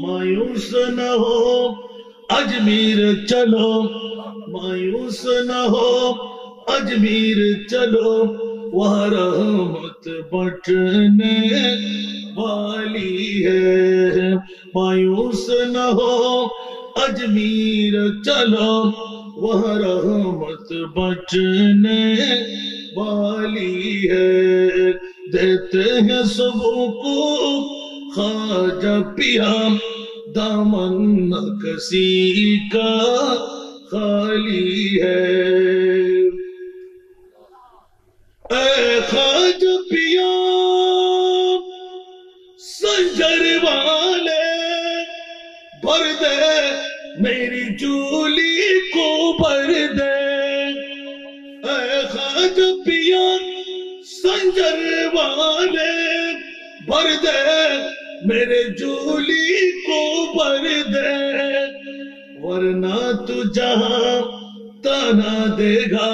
मायूस न हो अजमीर चलो, मायूस न हो अजमीर चलो, वहाँ रहमत बटने वाली है। मायूस न हो अजमीर चलो, वहाँ रहमत बटने वाली है। देते हैं सबको ख्वाजा पिया, दामन न किसी का खाली है। ऐ ख्वाजा पिया संजर वाले, भर दे मेरी झोली को भर दे। ऐ ख्वाजा पिया संजर वाले, भर दे मेरे झोली को भर दे, वरना तू जहां ताना देगा,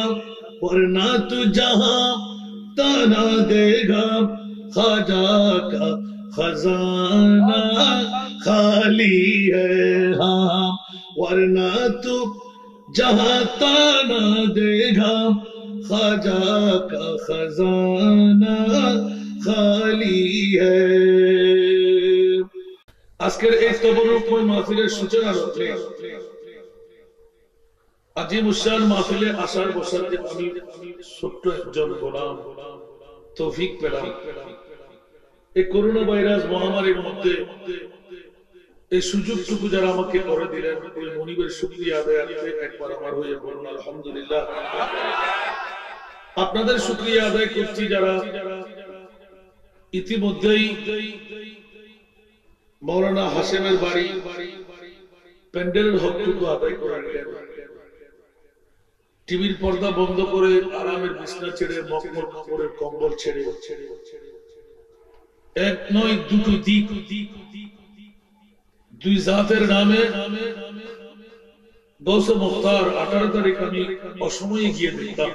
वरना तू जहां ताना देगा, ख्वाजा का खजाना खाली है। हाँ, वरना तू जहां ताना देगा, ख्वाजा का खजाना खाली है। আজকের এই তবরুকময় মাহফিলের সূচনা লগ্নে আজিম উশান মাহফিলে আসার বসাতে আমি ছোট্ট একজন গোলাম তৌফিক পেলাম। এই করোনা ভাইরাস মহামারীর মধ্যে এই সুযোগটুকু যারা আমাকে করে দিলেন, ওই মনিবের শুকরিয়া আদায়ার্থে একবার আমার হয়ে বলুন আলহামদুলিল্লাহ। আপনাদের শুকরিয়া আদায় করছি যারা ইতিমধ্যেই মৌলানা হাশেমের বাড়ি প্যান্ডেলের হকটুকু আদায় করে নিলেন, টিভির পর্দা বন্ধ করে আরামের বিছনা ছেড়ে মখমল কাপড়ের কম্বল ছেড়ে এক নয় দুটো দিক দুই জাতের নামে গৌসে মুখতার 18 তারিখ আমি অসময়ে গিয়ে দেখতাম।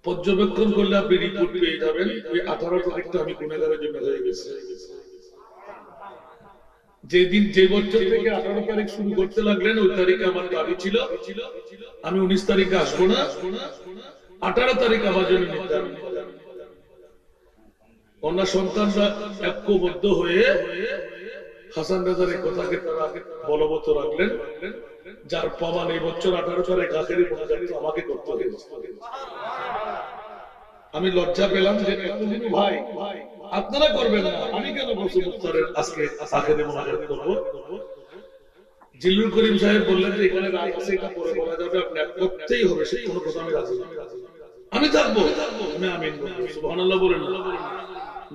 পর্যবেক্ষণ করলে আপনি রিপোর্ট পেয়ে যাবেন ওই 18 তারিখটা আমি গুনাহগারের জন্য হয়ে গেছে। যেদিন যে বছর থেকে 18 তারিখ শুরু করতে লাগলেন ওই তারিখে আমার দাবি ছিল আমি 19 তারিখে আসবো না, 18 তারিখ আমার জন্য নির্ধারণ। কন্যা সন্তানরা ঐক্যবদ্ধ হয়ে হাসান রাজার এই কথাকে তারা বলবৎ রাখলেন, যার প্রমাণ এই বছর 18 তারিখ আখেরি মোনাজাত আমাকে করতে হয়েছে। আমি লজ্জা পেলাম যে ভাই আপনারা করবেন না, আমি কেন গৌসে মুখতারের আজকে আখেরি মোনাজাত করব? জিল্লুর করিম সাহেব বললেন যে এখানে রাত আছে, এটা পরে বলা যাবে, আপনি করতেই হবে, সেই কোনো কথা আমি রাজি না, আমি থাকবো, আমি আমিন বলবো। সুবহানাল্লাহ বলেন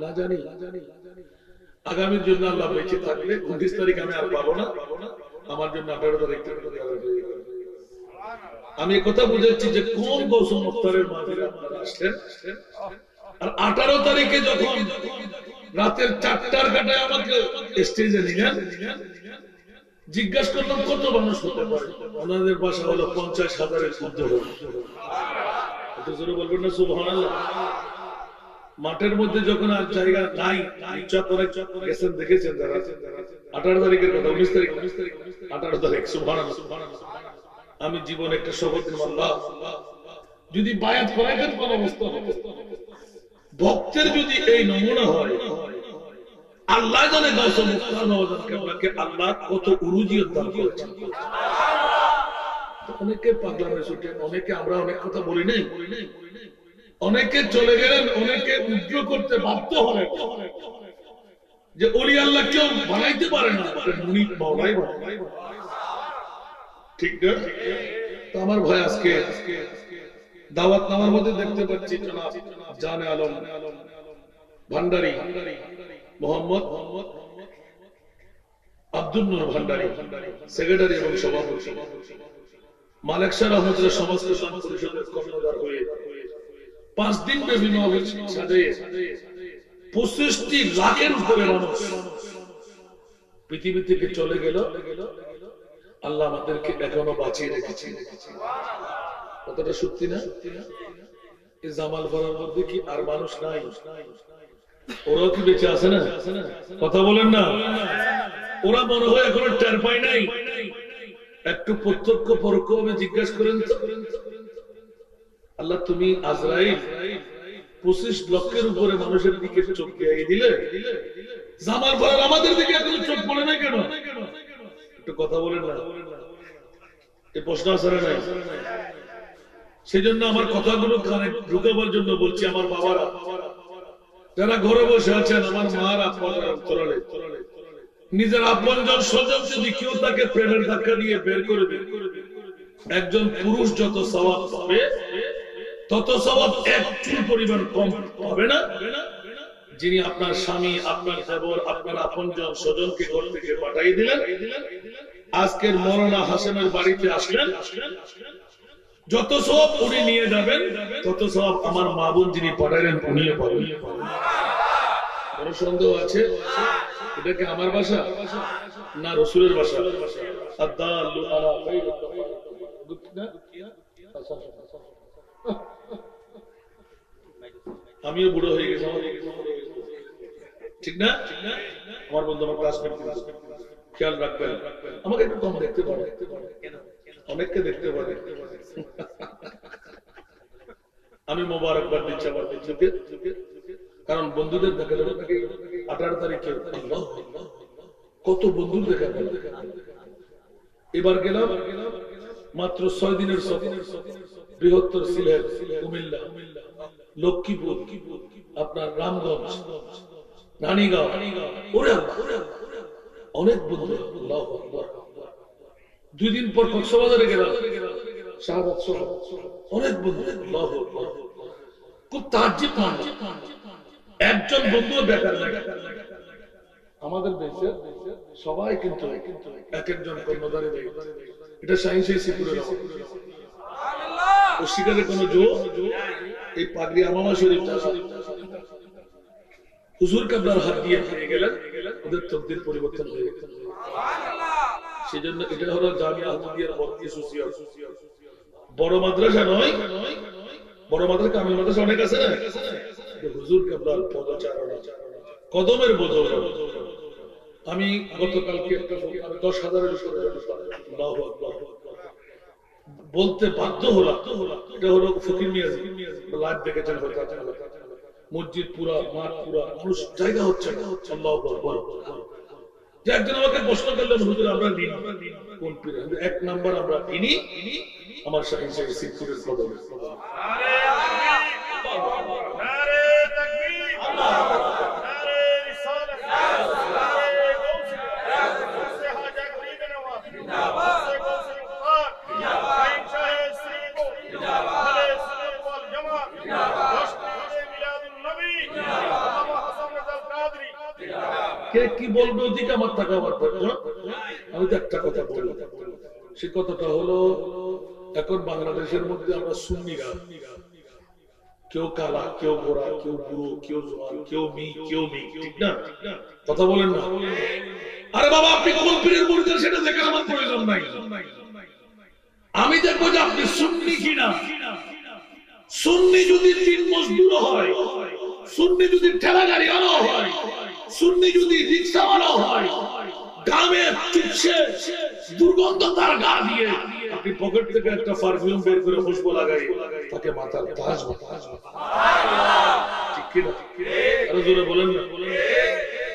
না জানি আগামীর জন্য আল্লাহ বেঁচে থাকলে 29 তারিখ আমি আর পাবো না, আমার জন্য 18 তারিখ আমি কথা বুঝাচ্ছি যে কোন গৌসে মুখতারের মাহফিলে আপনারা আসলেন। আর 18 তারিখে যখন রাতের 4টার ঘাটায় আমাকে স্টেজে নিলেন, জিজ্ঞাসা করলাম কত মানুষ হতে পারে, ওনাদের ভাষা হলো 50,000-এর মধ্যে হবে। একটু জোরে বলবেন না সুবহানাল্লাহ। মাঠের মধ্যে যখন আর জায়গা নাই, চত্বরে গেছেন দেখেছেন যারা, 18 তারিখের কথা, 19 তারিখ 18 তারিখ সুবহানাল্লাহ। আমি জীবনে একটা শপথ নিলাম, যদি বায়াত করাইতেন কোন অবস্থা হবে, ভক্তের যদি এই নমুনা হয়, আল্লাহ জানে গৌসে মুখতার নওয়াজ কেবলাকে আল্লাহ কত উরুজিয়ত দান করেছেন। অনেকে পাগলামে ছুটেন, অনেকে আমরা অনেক কথা বলি নাই, অনেকে চলে গেলেন, অনেকে উগ্র করতে বাধ্য হলেন যে ওলি আল্লাহ কেউ বানাইতে পারে না, মুনিব মাওলাই বানায়। ঠিক না? তো আমার ভাই আজকে দাওয়াত নামার মধ্যে দেখতে পাচ্ছি জনাব জানে আলম ভান্ডারী, মোহাম্মদ আব্দুল নূর ভান্ডারী, সেক্রেটারি এবং সভাপতি, মালেক শাহ রহমতুল্লাহ সমাজ কল্যাণ পরিষদের কর্ণধার হয়ে 5 দিন ব্যাপী মাহফিল সাজিয়ে 25টি লাখের উপরে মানুষ পৃথিবী থেকে চলে গেল। আল্লাহ আমাদেরকে এখনো বাঁচিয়ে রেখেছে। কতটা সত্যি না? এই জামাল পাড়ার মধ্যে কি আর মানুষ নাই? ওরাও কি বেঁচে আছে না? কথা বলেন না। ওরা মনে হয় এখনো টের পায় নাই। একটু প্রত্যক্ষ পরোক্ষ ভাবে জিজ্ঞাসা করেন তো, আল্লাহ তুমি আজরাইল 25 লক্ষের উপরে মানুষের দিকে চোখ দিয়ে দিলে, জামাল ভাই আমাদের দিকে এখনো চোখ পড়ে না কেন? একটু কথা বলেন না। এই প্রশ্ন আসলে নাই। সেই জন্য আমার কথাগুলো কানে ঢুকাবার জন্য বলছি, আমার বাবারা যারা ঘরে বসে আছেন, আমার মারা তরালে নিজের আপনজন স্বজন যদি কেউ তাকে প্রেমের ধাক্কা দিয়ে বের করে দেয়, একজন পুরুষ যত সওয়াব পাবে তত সওয়াব এক চুল পরিমাণ কম হবে না যিনি আপনার স্বামী, আপনার দেবর, আপনার আপনজন স্বজনকে ঘর থেকে পাঠিয়ে দিলেন। আজকের মৌলানা হাসেমের বাড়িতে আসলেন, যত সওয়াব উনি নিয়ে যাবেন তত সওয়াব আমার মা বোন যিনি পাঠালেন উনিও পাবেন। বড় সন্দেহ আছে এটা কি আমার ভাষা না রাসূলের ভাষা? আদাল্লু আলা খায়রিত আমিও বুড়ো হয়ে গেছি, ঠিক না? আমার বন্ধু আমার ক্লাসমেট, খেয়াল রাখবেন। আমাকে একটু কম দেখতে পারে, অনেককে দেখতে পারে। আমি মোবারকবাদ দিচ্ছি আমার বন্ধুকে, কারণ বন্ধুদের দেখা যাবে 18 তারিখে কত বন্ধু দেখা গেল। এবার গেলাম মাত্র 6 দিনের সফর, বৃহত্তর সিলেট, কুমিল্লা, লক্ষ্মীপুর, আপনার রামগঞ্জ, রানীগাঁও, অনেক বন্ধু। আল্লাহু আকবার। 2 দিন পর কক্সবাজারে গেলাম, শাহাদাত সহ অনেক বন্ধু। আল্লাহু আকবার। খুব তাজ্জুব মানলাম, একজন বন্ধু বেকার নাই আমাদের দেশে। সবাই কিন্তু এক একজন কর্মধারী দেয়। এটা সাইন্সের সিপুরের অস্বীকারের কোন জোর। এই পাগড়ি আমামা শরীফ হুজুর কাবলার হাত দিয়ে পেয়ে গেলেন, ওদের তকদির পরিবর্তন হয়ে গেল। সেজন্য এটা হলো জামিয়া আহমদিয়ার ভর্তি সোসিয়াল, বড় মাদ্রাসা নয়। বড় মাদ্রাসা কামিল মাদ্রাসা অনেক আছে না, হুজুর কাবলার পদচারণা, কদমের বদল। আমি গতকালকে 10,000-এর বলতে বাধ্য হলাম, এটা হলো ফকির মিয়াজি লাইভ দেখেছেন, মসজিদ পুরা, মাঠ পুরা, মানুষ জায়গা হচ্ছে না। আল্লাহু আকবার। যে একজন আমাকে প্রশ্ন করলেন, হুজুর আমরা কোন পীর? 1 নাম্বার আমরা ইনি আমার সাথে সিদ্ধপুরের কদমে। কে কি বলবে ওদিকে আমার টাকা আমার প্রয়োজন। আমি তো একটা কথা বলি, সে কথাটা হলো এখন বাংলাদেশের মধ্যে আমরা সুন্নিরা কেউ কালা, কেউ গোরা, কেউ বুড়ো, কেউ জোয়ান, কেউ মেয়ে, ঠিক না? কথা বলেন না। আরে বাবা, আপনি কোন পীরের মুরিদ সেটা দেখার আমার প্রয়োজন নাই। আমি দেখবো যে আপনি সুন্নি কিনা। সুন্নি যদি দিন মজদুর হয়, সুন্নি যদি ঠেলা গাড়িওয়ালা হয়, সুন্নি যদি রিক্সাওয়ালা হয়, গ্রামে চুপসে দুর্গন্ধ তার গা দিয়ে আপনি পকেট থেকে একটা পারফিউম বের করে খুশবু লাগাই তাকে মাথার তাজ বানায়, ঠিক কি না? আরো জোরে বলেন না।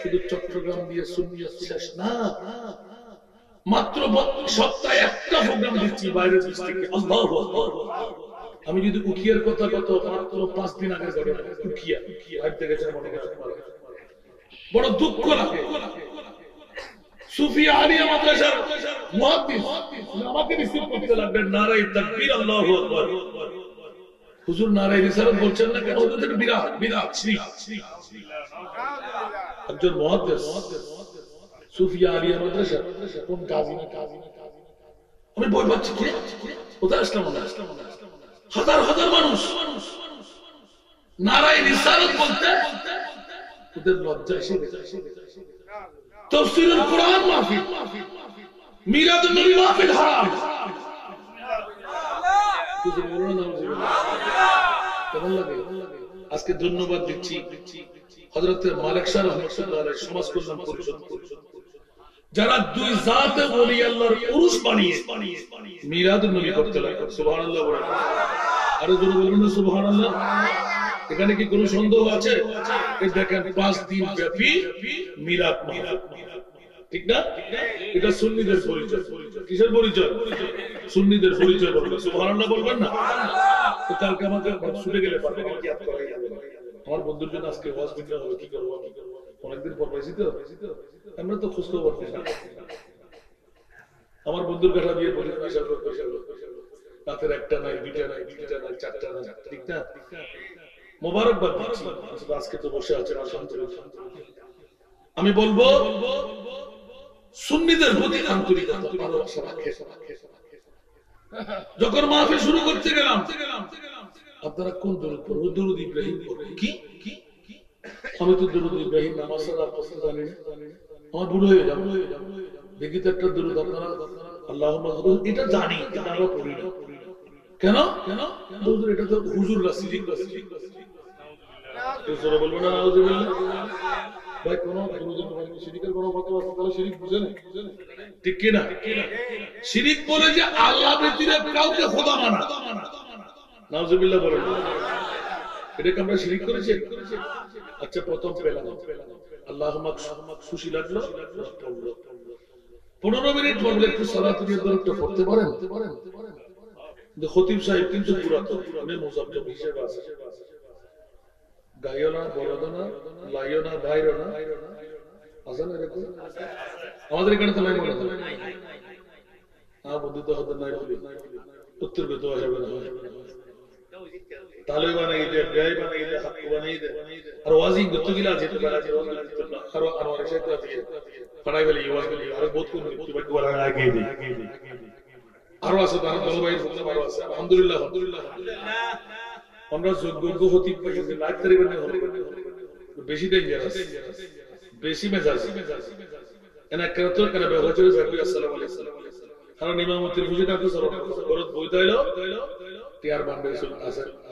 শুধু চট্টগ্রাম দিয়ে সুন্নি শেষ না, মাত্র সপ্তাহে একটা প্রোগ্রাম দিচ্ছি বাইরের ডিস্ট্রিক্টে। আল্লাহু আকবার। আমি যদি উকিয়ার কথা কত মাত্র 5 দিন আগে ঘটনা, উকিয়া লাইভ দেখেছেন মনে করেন, বড় দুঃখ লাগে। সুফিয়া আলিয়া মাদ্রাসার মুহাদ্দিস আমাকে রিসিভ করতে লাগলেন, নারায়ে তাকবীর, আল্লাহু আকবার। হুজুর নারায়ে রিসালাত বলছেন না কেন? হুজুর এটা বিদআত শিরক। একজন মুহাদ্দিস সুফিয়া আলিয়া মাদ্রাসা কোন কাজী না, আমি বই পাচ্ছি কি কোথায় আসলাম না, হাজার হাজার মানুষ নারায়ে রিসালাত বলতে ওদের লজ্জা এসে গেছে। তাফসীরুল কুরআন মাহফিল, মিলাদুন নবী মাহফিল হারাম। কেমন লাগে? আজকে ধন্যবাদ দিচ্ছি হযরত মালিক শাহ রাহমাতুল্লাহ আলাইহি সমাজ কল্যাণ পরিষদ, যারা দুই জাতে ওলি আল্লাহর উরুস বানিয়ে মিলাদুন নবী করতে লাগে। সুবহানাল্লাহ বলেন, আরো জোরে বলুন না সুবহানাল্লাহ। এখানে কি কোনো সন্দেহ আছে? এই দেখেন 5 দিন ব্যাপী মিলাদ মাহফিল, ঠিক না? এটা সুন্নিদের পরিচয়। কিসের পরিচয়? সুন্নিদের পরিচয়। বলবেন সুবহানাল্লাহ, বলবেন না? তো কালকে আমাকে ছুটে গেলে পারবে আমাকে ইয়াদ করা যাবে। আমার বন্ধুর জন্য আজকে ওয়াজ ভিডিও হবে, কি করব আমি? অনেকদিন পর পাইছি তো, আমরা তো খোঁজ খবর পাই না। আমার বন্ধুর কথা দিয়ে বলি রাতের 1টা নাই, 2টা নাই, 3টা নাই, 4টা নাই, ঠিক না? মোবারকবাদ দিচ্ছি, আজকে তো বসে আছেন আলহামদুলিল্লাহ। আমি বলবো সুন্নিদের প্রতি আন্তরিকতা, ভালোবাসা রাখে। যখন মাহফিল শুরু করতে গেলাম, আপনারা কোন দরুদ পড়বেন? দরুদ ইব্রাহিম পড়বেন। কি আমি তো দরুদ ইব্রাহিম নামাজ ছাড়া পছন্দ জানি না, আমার ভুল হয়ে যাবে। দেখি তো একটা দরুদ আপনারা আল্লাহুম্মা দরুদ, এটা জানি, এটা আমরা পড়ি না কেন? দরুদ এটা তো হুজুররা শিরিক করে। জোরে বলবেন না নাউজুবিল্লাহ। ভাই কোন দরুদের মানে শিরিকের কোন ফতোয়া আছে? তাহলে শিরিক বুঝেন, ঠিক কি না? শিরিক বলে যে আল্লাহ ব্যতীত কাউকে খোদা মানা, নাউজুবিল্লাহ বলেন। এটাকে আমরা শিরিক করেছি। আচ্ছা, প্রথম পেলাম আল্লাহুম্মা খুশি লাগলো, 15 মিনিট পড়লে একটু সালাতুল্লাহ দরুদটা পড়তে পারেন? খতিব সাহেব কিন্তু পুরাতন, উনি মুজাফফর হিসেবে আছে। গাইও না, বলদো না, লাইও না, ভাইরো না, আছে না এরকম? আমাদের এখানে তো নাই, বলে বন্ধু তো হতে নাই বলি, উত্তর পেতে হবে না। তাহলে বানাই দে, গায়ে বানাই দে, হাক্কু বানাই দে। আর ওয়াজিং করতে গেলে আছে তো বাড়াতে ওয়াজ করতে না। আর আমার সাথে আছে পড়াই বলি ওয়াজ করি, আর বহুত কোন একটু বাকি বলা আগে দি। আর আছে তার দলবাইর ফোন নাম্বার আছে। আলহামদুলিল্লাহ, আলহামদুলিল্লাহ। আমরা যোগ্য হতে পারি যে লাইভ তারিখ বানিয়ে হবে বেশি ডেঞ্জারাস, বেশি মেজাজ। এনা করতে কেন ব্যবহার করে যাবে। আসসালামু আলাইকুম। কারণ ইমামতির বুঝিটা তো সরব করত বইতে হলো টিয়ার বান্ডে আছে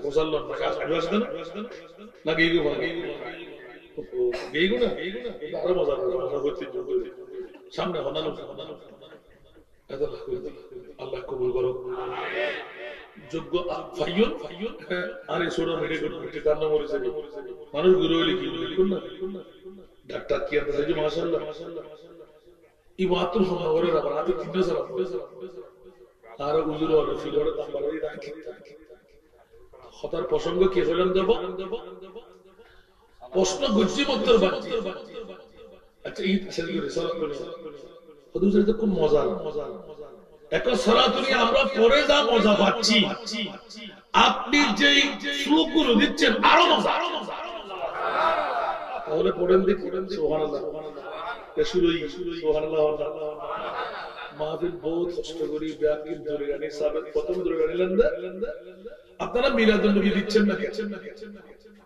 মুসল্লান আসবে না না গিয়ে মানে গিয়ে না আরো মজা হচ্ছে সামনে হনানো আল্লাহ কবুল করো। যোগ্য ফাইয়ুন আর এই ছোট মেরে করতে তার নাম বলেছে মানুষ গুলো লিখি লিখুন না ডাক্তার কি আছে যে মাশাআল্লাহ এই মাত্র সময় করে রাখা আগে তিনটা সালাম আর উজুর হলো ফিলরে তাম্বারি রাখি খতার প্রসঙ্গ কি হলেন দেব প্রশ্ন গুজি উত্তর বাকি। আচ্ছা ঈদ শেষ করে সালাত করে হুজুর এটা খুব মজার এখন সালাতুনি আমরা পড়ে যা মজা পাচ্ছি আপনি যেই শ্লোকগুলো দিচ্ছেন আরো মজা। তাহলে পড়েন দেখি সুবহানাল্লাহ শুরুই সুবহানাল্লাহ মাহফিল বহুত কষ্ট করি ব্যাকিল ধরে গানি সাবেক প্রথম ধরে গানিলেন আপনারা মিলাদুন নবী দিচ্ছেন না কেন?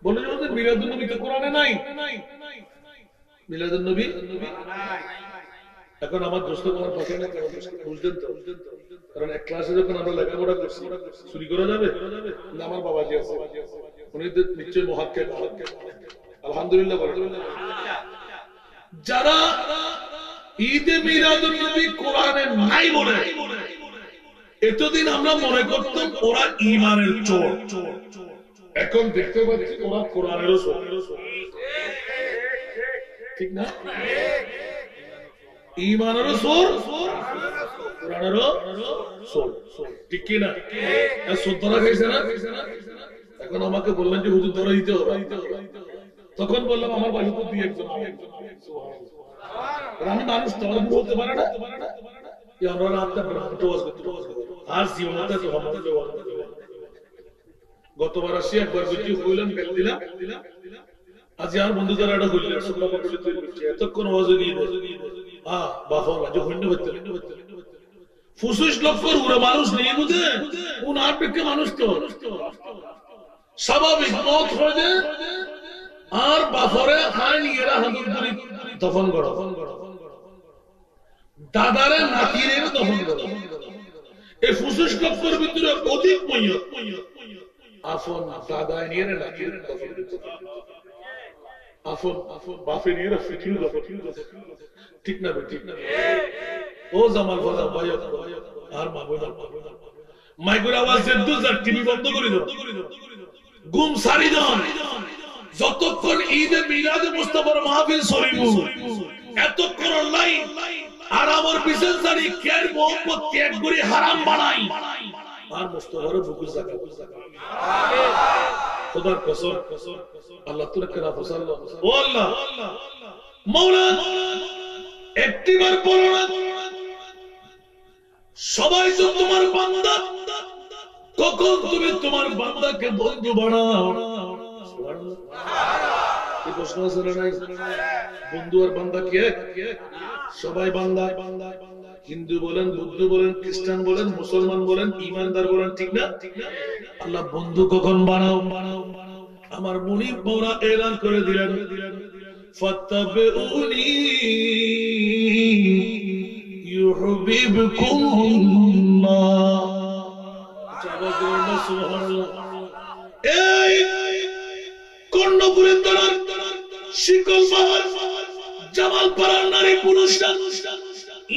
বলে যে মিলাদুন নবী তো কোরআনে নাই। মিলাদুন নবী এখন আমার দোস্ত আমার পাশে না বুঝলেন তো? কারণ এক ক্লাসে যখন আমরা লেখাপড়া করছি চুরি করা যাবে না? আমার বাবা যে আছে উনি তো নিশ্চয়ই মুহাক্কিক আলহামদুলিল্লাহ বলেন। যারা ঈদে মিলাদুন নবী কোরআনে নাই বলে এতদিন আমরা মনে করতাম ওরা ঈমানের চোর, এখন দেখতে পাচ্ছি ওরা কোরআনেরও চোর, ঠিক না? ঈমানেরও চোর কোরআনেরও চোর, ঠিক কি না? শ্রদ্ধা খাইছে না? এখন আমাকে বললেন যে হুজুর ধরে দিতে হবে, তখন বললাম আমার বাড়ি তো দুই একজন আমি মানুষ তো বলতে পারে না আমরা আর জীবনটা তো গতবার আসি একবার বুঝি হইলাম বেল দিলাম আজ আর বন্ধু যারা এটা হইলেন এতক্ষণ ফুসুস লক্ষর উড়ে মানুষ নেই বুঝে উনার পক্ষে মানুষ তো স্বাভাবিক মত হয়ে যায় আর বাফরে খায় এরা হাতুর ধরি দফন করো, দাদারে নাতিরে দফন করো। এই ফুসুস লক্ষর ভিতরে অধিক মইয়ত আপন দাদা নিয়ে নাতিরে দফন করো। আফন বাফে নিয়ে ফিটিল ঠিক না ঠিক না ও জামাল ফাজা ভাই আর মাবুনা মাইকের আওয়াজ দুজার টিভি বন্ধ করে দাও ঘুম সারি দাও যতক্ষণ ঈদে মিলাদে মুস্তাফার মাহফিল সরিবু এতক্ষণ অনলাইন আর আমার বিশেষ জানি কেয়ার মোহাম্মদ ত্যাগ করে হারাম বানাই আর মুস্তাফার বুকুর জায়গা আমিন খোদার কসম আল্লাহ তোরে কেনা ফসাল্লাহ ও আল্লাহ মাওলা একটিবার বলো না সবাই তো তোমার বান্দা কখন তুমি তোমার বান্দাকে বন্ধু বানাও সুবহানাল্লাহ এই প্রশ্ন আছে না নাই বন্ধু আর বান্দা কি এক সবাই বান্দা হিন্দু বলেন বৌদ্ধ বলেন খ্রিস্টান বলেন মুসলমান বলেন ঈমানদার বলেন ঠিক না আল্লাহ বন্ধু কখন বানাও আমার মুনিব মাওলা এলান করে দিলেন ফাত্তাবিউনি ইউহিব্বুকুমুল্লাহ সুবহানাল্লাহ এই কর্ণপুরের তলার শিকল পাহাড় জামালপাড়ার নারী পুরুষরা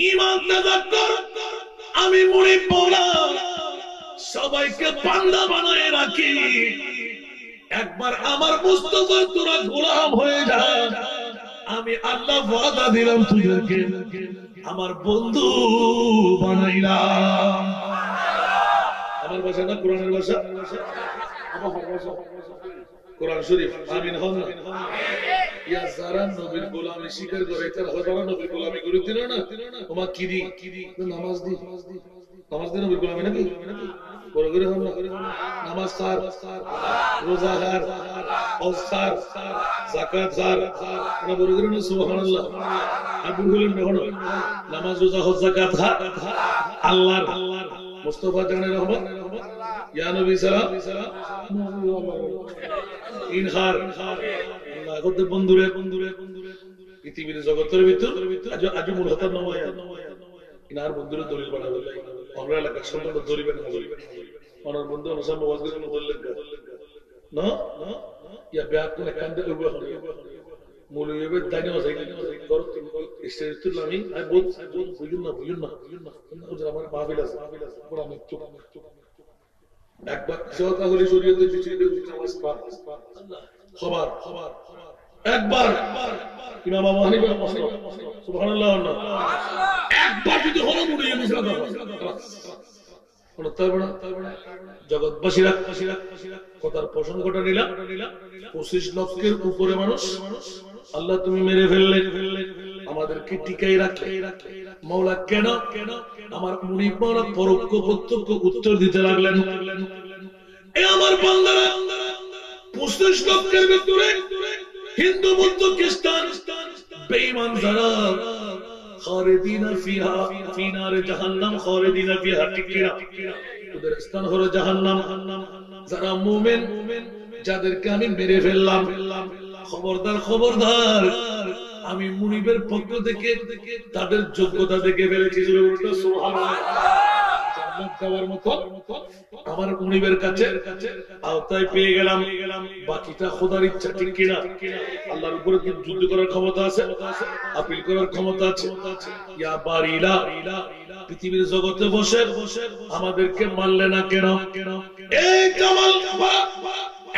ঈমান তাযাক্কুর আমি মুনিব মাওলা সবাইকে বান্দা বানায় রাখি একবার আমার মুস্তাফার তোরা গোলাম হয়ে যা আমি আল্লাহ ওয়াদা দিলাম তোদেরকে আমার বন্ধু বানাইলাম আমার ভাষা না কোরআনের ভাষা আমার ভাষা কোরআন শরীফ আমিন হন ইয়া যারা নবীর গোলামি স্বীকার করে তারা হয়তো নবীর গোলামি করে দিল না তোমার কি দি নামাজ দি নবীর গোলামি নাকি বড় করে হন না নামাজ সার রোজা হার হজ সার যাকাত সার না বড় করে না সুবহানাল্লাহ আবু বলেন না নামাজ রোজা হজ যাকাত আল্লাহর মুস্তাফা জানের রহমত ইয়া নবী সালাম ইনহার আল্লাহ কত বন্ধুরে পৃথিবীর জগতের ভিতর আজ মূলত নওয়া ইনার বন্ধুরে দলিল বানাবে আমরা এলাকার সম্বন্ধে দলিবেন ওনার বন্ধু অনুসার ওয়াজ করে বললেন না ইয়া ব্যাক করে কান্দে উবে হবে মৌলবী দাইনে যাই করত স্টেজ তুল আমি আই বল বুঝুন না আমার মাহফিল আছে কোরআন চুপ একবার কথা হলি শরীয়তে বিচিতে নামাজ পড়া খবর একবার ইমাম আবু হানিফা সুবহানাল্লাহ একবার যদি হলো মুড়ে গেছে জগৎবাসীরা কথার প্রসঙ্গটা নিলাম 25 লক্ষের উপরে মানুষ আল্লাহ তুমি মেরে ফেললে আমাদেরকে টিকাই রাখে মাওলা কেন আমার মুনিব মাওলা পরোক্ষ প্রত্যক্ষ উত্তর দিতে লাগলেন এই আমার বান্দারা 25 লক্ষের ভিতরে হিন্দু বৌদ্ধ খ্রিস্টান বেঈমান যারা খালিদিনা ফিহা ফি নার জাহান্নাম খালিদিনা ফিহা টিকিরা ওদের স্থান হলো জাহান্নাম যারা মুমিন যাদেরকে আমি মেরে ফেললাম খবরদার আমি মুনিবের পক্ষ থেকে তাদের যোগ্যতা দেখে ফেলেছি সুবহানাল্লাহ জান্নাত যাওয়ার মতো আমার মুনিবের কাছে আওতায় পেয়ে গেলাম বাকিটা খোদার ইচ্ছা ঠিক কিনা আল্লাহর উপরে কি যুদ্ধ করার ক্ষমতা আছে আপিল করার ক্ষমতা আছে ইয়া বারিলা পৃথিবীর জগতে বসে আমাদেরকে মারলে না কেন এই কামাল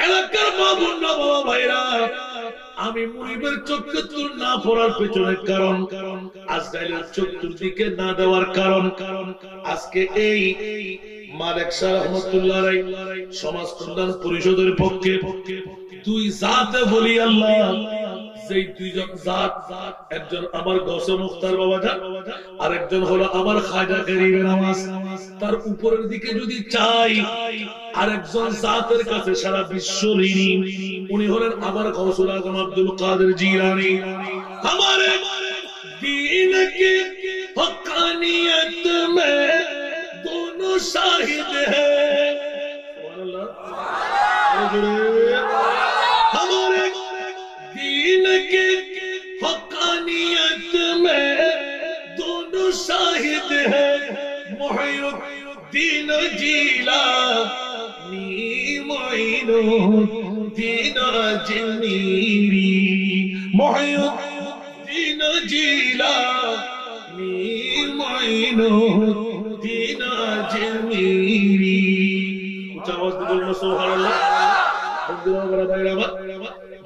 এলাকার মা বোন বাবা ভাইরা আমি মুনিবের চক্ষুর না পড়ার পেছনে কারণ আজরাইলের চক্ষুর দিকে না দেওয়ার কারণ আজকে এই মালিক শাহ রহমাতুল্লাহ আলাইহি সমাজ কল্যাণ পরিষদের পক্ষে দুই জাতে বলি আল্লাহ যেই দুইজন জাত একজন আমার গৌসে মুখতার বাবা জান আরেকজন হলো আমার খাজা গরিবে নামাজ তার উপরের দিকে যদি চাই আরেকজন জাতের কাছে সারা বিশ্ব ঋণী উনি হলেন আমার গৌসুল আজম আব্দুল কাদের জিলানী हमारे दीन की हक़ानियत में दोनों शाहिद हैं हमारे दीन की हक़ानियत में दोनों शाहिद हैं मुहियुद्दीन जीलानी मोइनुद्दीन अजमीरी মুহিউদ্দিন জিলানী মুঈনুদ্দিন আজমিরি উচ্চ আওয়াজ দিয়ে বলুন সুবহানাল্লাহ বন্ধুরা বড় ভাইরা আমার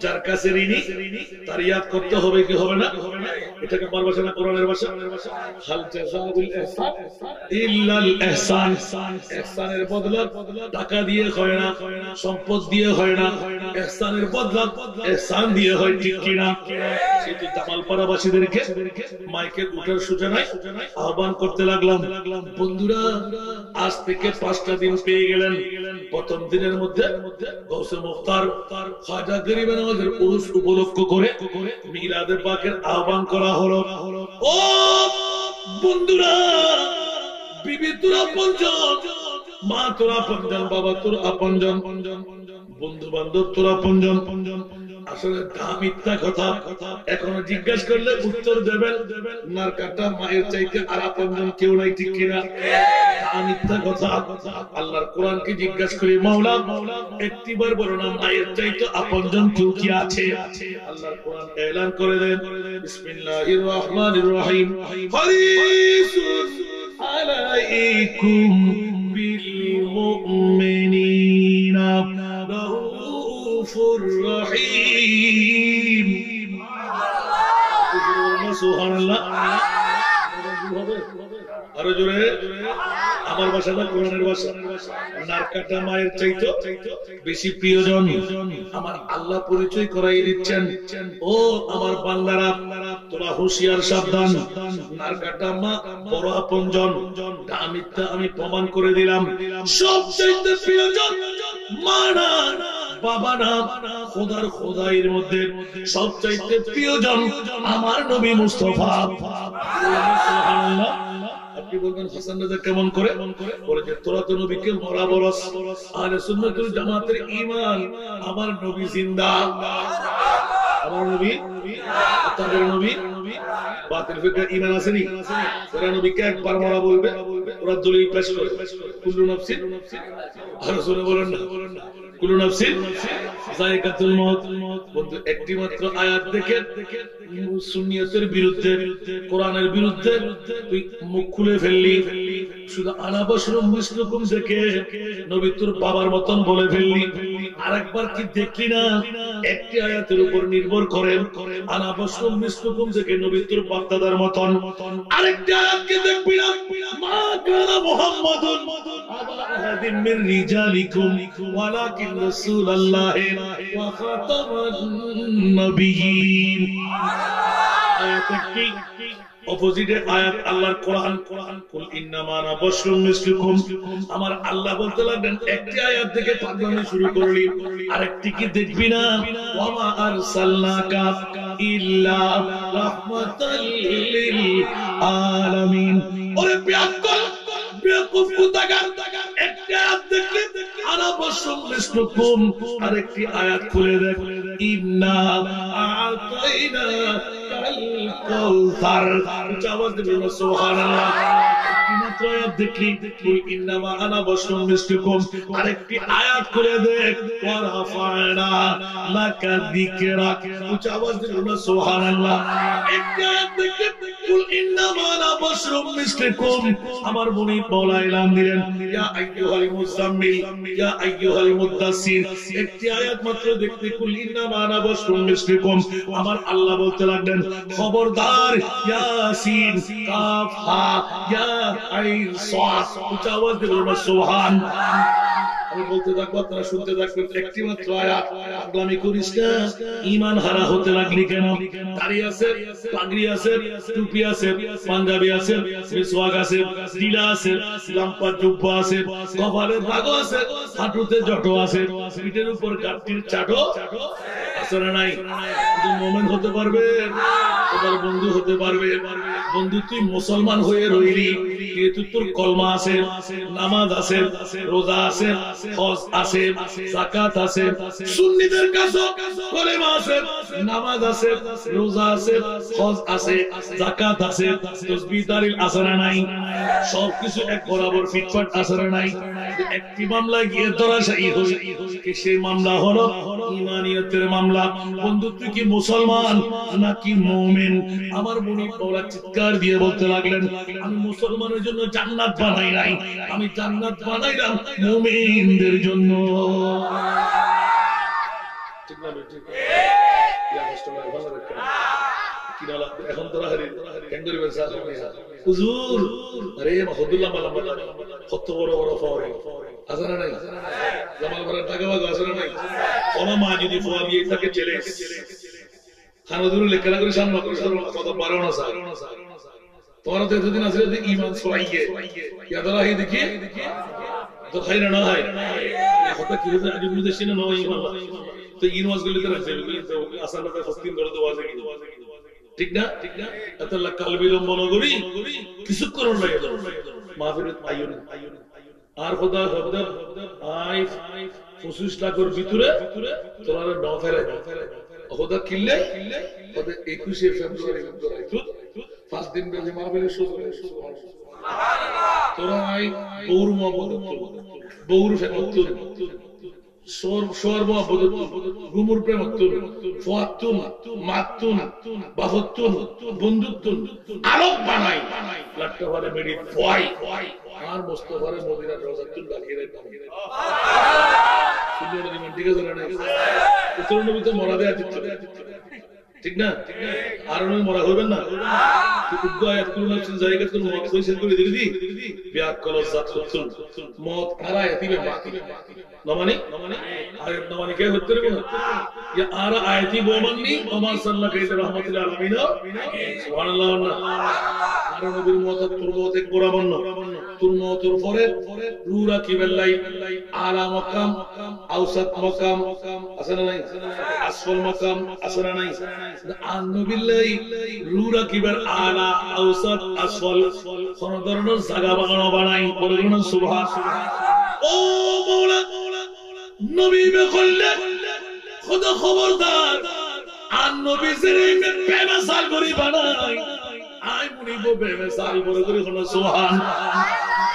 যার কাছে ঋণী তার ইয়াদ করতে হবে কি হবে না এটাকে আমার ভাষা না কোরআনের ভাষা হাল জাযাউল ইহসান ইল্লাল ইহসান ইহসানের বদলা টাকা দিয়ে হয় না সম্পদ দিয়ে হয় না ইহসানের বদলা ইহসান দিয়ে হয় ঠিক কি না সেটি জামালপাড়াবাসীদেরকে মাইকে উঠার সূচনায় আহ্বান করতে লাগলাম বন্ধুরা আজ থেকে 5টা দিন পেয়ে গেলেন প্রথম দিনের মধ্যে গৌসে মুখতার খাজা গরিব নওয়াজের উরুস উপলক্ষ করে মিলাদে পাকের আহ্বান করা হলো ও বন্ধুরা বিবি তোরা আপনজন মা তোরা আপনজন বাবা তোরা আপনজন বন্ধু বান্ধব তোরা আপনজন আসলে মিথ্যা কথা এখনো জিজ্ঞাসা করলে উত্তর দেবেন নার কাটা মায়ের চাইতে আর আপনজন কেউ নাই ঠিক কিনা মিথ্যা কথা আল্লাহর কোরআনকে জিজ্ঞাসা করি মাওলা একটিবার বলো না মায়ের চাইতে আপনজন কেউ কি আছে আল্লাহর কোরআন এলান করে দেন বিসমিল্লাহির রহমানির রহিম হারিসুন আলাইকুম বিল মুমিনিনা রাউফুর রহিম সুবহানাল্লাহ আরো জোরে আমার ভাষাটা কোরআনের ভাষা নার কাটা মায়ের চাইতে বেশি প্রিয়জন আমার আল্লাহ পরিচয় করাই দিচ্ছেন ও আমার বান্দারা তোরা হুঁশিয়ার সাবধান নার কাটা মা বড় আপনজন মিথ্যা আমি প্রমাণ করে দিলাম সবচেয়ে প্রিয়জন মা না বাবা না খোদার খোদাইয়ের মধ্যে সবচেয়ে প্রিয়জন আমার নবী মুস্তাফা সুবহানাল্লাহ আপনি বলবেন হাসান রাজা কেমন করে বলে যে তোরা তো নবীকে মরা বরস আহলে সুন্নাতুল জামাতের ঈমান আমার নবী জিন্দা আমার নবী তাদের নবী বাতিল ফিরকার ঈমান আসেনি ওরা নবীকে একবার মরা বলবে ওরা দলিল পেশ করে কুল্লু নাফসিন আর রাসূল বলেন না কুল্লু নাফসিন যায়কাতুল মউত বন্ধু একটি মাত্র আয়াত দেখে সুন্নিয়তের বিরুদ্ধে কোরআনের বিরুদ্ধে তুই মুখ খুলে ফেললি শুধু আনা বশরুম মিসলুকুম দেখে নবী তোর বাবার মতন বলে ফেললি আরেকবার কি দেখলি না একটি আয়াতের উপর নির্ভর করে আনা বশরুম মিসলুকুম দেখে নবী তোর বাপ দাদার মতন আরেকটি আয়াতকে দেখবি না মা কানা মুহাম্মাদুন আবা আহাদিন মিন রিজালিকুম ওয়ালাকিন রাসূলুল্লাহি ওয়া খাতামান নবিয়্যিন আয়াত কি অপোজিটে আয়াত আল্লাহর কোরআন কুল ইন্নামা আনা বাশরুম মিসলুকুম আমার আল্লাহ বলতে লাগলেন একটি আয়াত থেকে পাগলামি শুরু করলি আরেকটি কি দেখবি না ওয়া মা আরসালনাকা ইল্লা রাহমাতাল লিল আলামিন ওরে বেয়াকুফ কুতাগার একটি আয়াত দেখলে আনা বাশরুম মিসলুকুম আরেকটি আয়াত খুলে দেখ ইন্না আতাইনা কাউসার আওয়াজ দিবেন সুবহানাল্লাহ মাত্র আয়াত দেখলি কুল ইন্নামা আনা বাশরুম মিসলুকুম আরেকটি আয়াত করে দেখ ওয়া রাফা'না লাকা যিকরাক আওয়াজ দিবেন সুবহানাল্লাহ একটি আয়াত দেখলি কুল ইন্নামা আনা বাশরুম মিসলুকুম আমার বনি মাওলা এলান দিলেন ইয়া আইয়ুহাল মুযাম্মিল ইয়া আইয়ুহাল মুদাসসির একটি আয়াত মাত্র দেখলি কুল ইন্নামা আনা বাশরুম মিসলুকুম আমার আল্লাহ বলতে লাগলেন খবরদার ইয়াসিন কাফ হা ইয়া আইন সাদ আওয়াজ দিবেন সুবহান আমি বলতে থাকবো আপনারা শুনতে থাকবেন একটি মাত্র আয়াত পাগলামি করিস না ঈমান হারা হতে লাগলি কেন দাড়ি আছে পাগড়ি আছে টুপি আছে পাঞ্জাবি আছে মিসওয়াক আছে টিলা আছে লাম্পা জুব্বা আছে কপালে দাগ আছে হাঁটুতে জটো আছে পিঠের উপর কাঠির চাটো আছে না নাই শুধু মুমিন হতে পারবে তোমার বন্ধু হতে পারবে বন্ধু তুই মুসলমান হয়ে রইলি, কিন্তু তোর কলমা আছে, নামাজ আছে, রোজা আছে, হজ আছে, যাকাত আছে। সুন্নিদের কাছে কলমা আছে, নামাজ আছে, রোজা আছে, হজ আছে, যাকাত আছে, তাসবিহ তাহলিল আছে না নাই? সবকিছু এক বরাবর ফিটফাট আছে না নাই? একটি মামলা গিয়ে ধরাশায়ী হই, সেই মামলা হলো ঈমানিয়তের মামলা। বন্ধু তুই কি মুসলমান নাকি মুমিন? আমার মুনিব মাওলা চিৎকার দিয়ে বলতে লাগলেন, আমি মুসলমানের জন্য জান্নাত বানাই নাই, আমি জান্নাত বানাইলাম মুমিনদের জন্য। ঠিক না ঠিক? ইয়া মাস্টার ভালো রাখেন কিনালা এখন তোরা হারি ক্যাঙ্গুরি বেসা হুজুর আরে মাহমুদুল্লাহ মালামালা কত বড় বড় ফরে আসানা নাই জামাল ভরা টাকা বাগো আসানা নাই ওনা মা যদি ফোয়া দিয়ে থাকে চলে খানদুর লেখা করে সামনে করে কথা পারো না স্যার তোরা তো এতদিন আসলে যে ঈমান ছড়াইয়ে ইয়াদারা হি দেখি তো খাইরা না হয় কথা কি হচ্ছে আজ মুদেশে না নয় ঈমান তো ইনওয়াজ গুলো তো রাখছে তো আসানা তো ফস্তিন করে দেওয়া যায় ঠিক না আল্লাহ কাল বিলম্বন করি কিছু করুন না মাহফিলত আইয়ুন আর খোদা খোদা আই 25 লাখের ভিতরে তোরা ন ফেলে খোদা কিল্লে খোদা 21 ফেব্রুয়ারি পাঁচ দিন বেজে মাহফিলের শুরু সুবহানাল্লাহ তোরা আই বৌর মহব্বত বৌর ফেমত সর্ব গুমুর প্রেমত্তুন ফুয়াত্তুন মাত্তুন বাহত্তুন বন্ধুত্তুন আলোক বানাই লাট্টাবারে মেডি ফয় আর মোস্তফারে মদিনার রওজাতুল লাগিয়ে রাখতাম সুন্দর দিন ঠিক আছে না উত্তর নবীতে মরা দেয়া ঠিক না আর নয় মরা হইবেন না উগ্র আয়াত কোন জায়গা কোন মত কইছেন করে দিবি বিয়াক কলস জাত করছুন মত আরা আয়াতিবে বাকি নমানি আয়াত নমানি কে হতে রে ইয়া আরা আয়াতি বোমাননি ওমা সাল্লাল্লাহু আলাইহি রাহমাতুল আলামিন সুবহানাল্লাহ আর নবীর মত তোর মত এক বরাবন্ন তোর মতর পরে রুরা কিবাল্লাই আলা মাকাম আওসাত মাকাম আসনা নাই আসফল মাকাম আসনা নাই আনবিল্লাহি রুরা কিবার আলা আওসাত আসফল কোন ধরনের জায়গা বানাই বলুন সুবহান ও মাওলা নবী বে কইলে খোদা খবরদার আন নবী জেরে বেমিসাল করি বানাই আই মুনিব বেমিসাল করে কোন সুবহান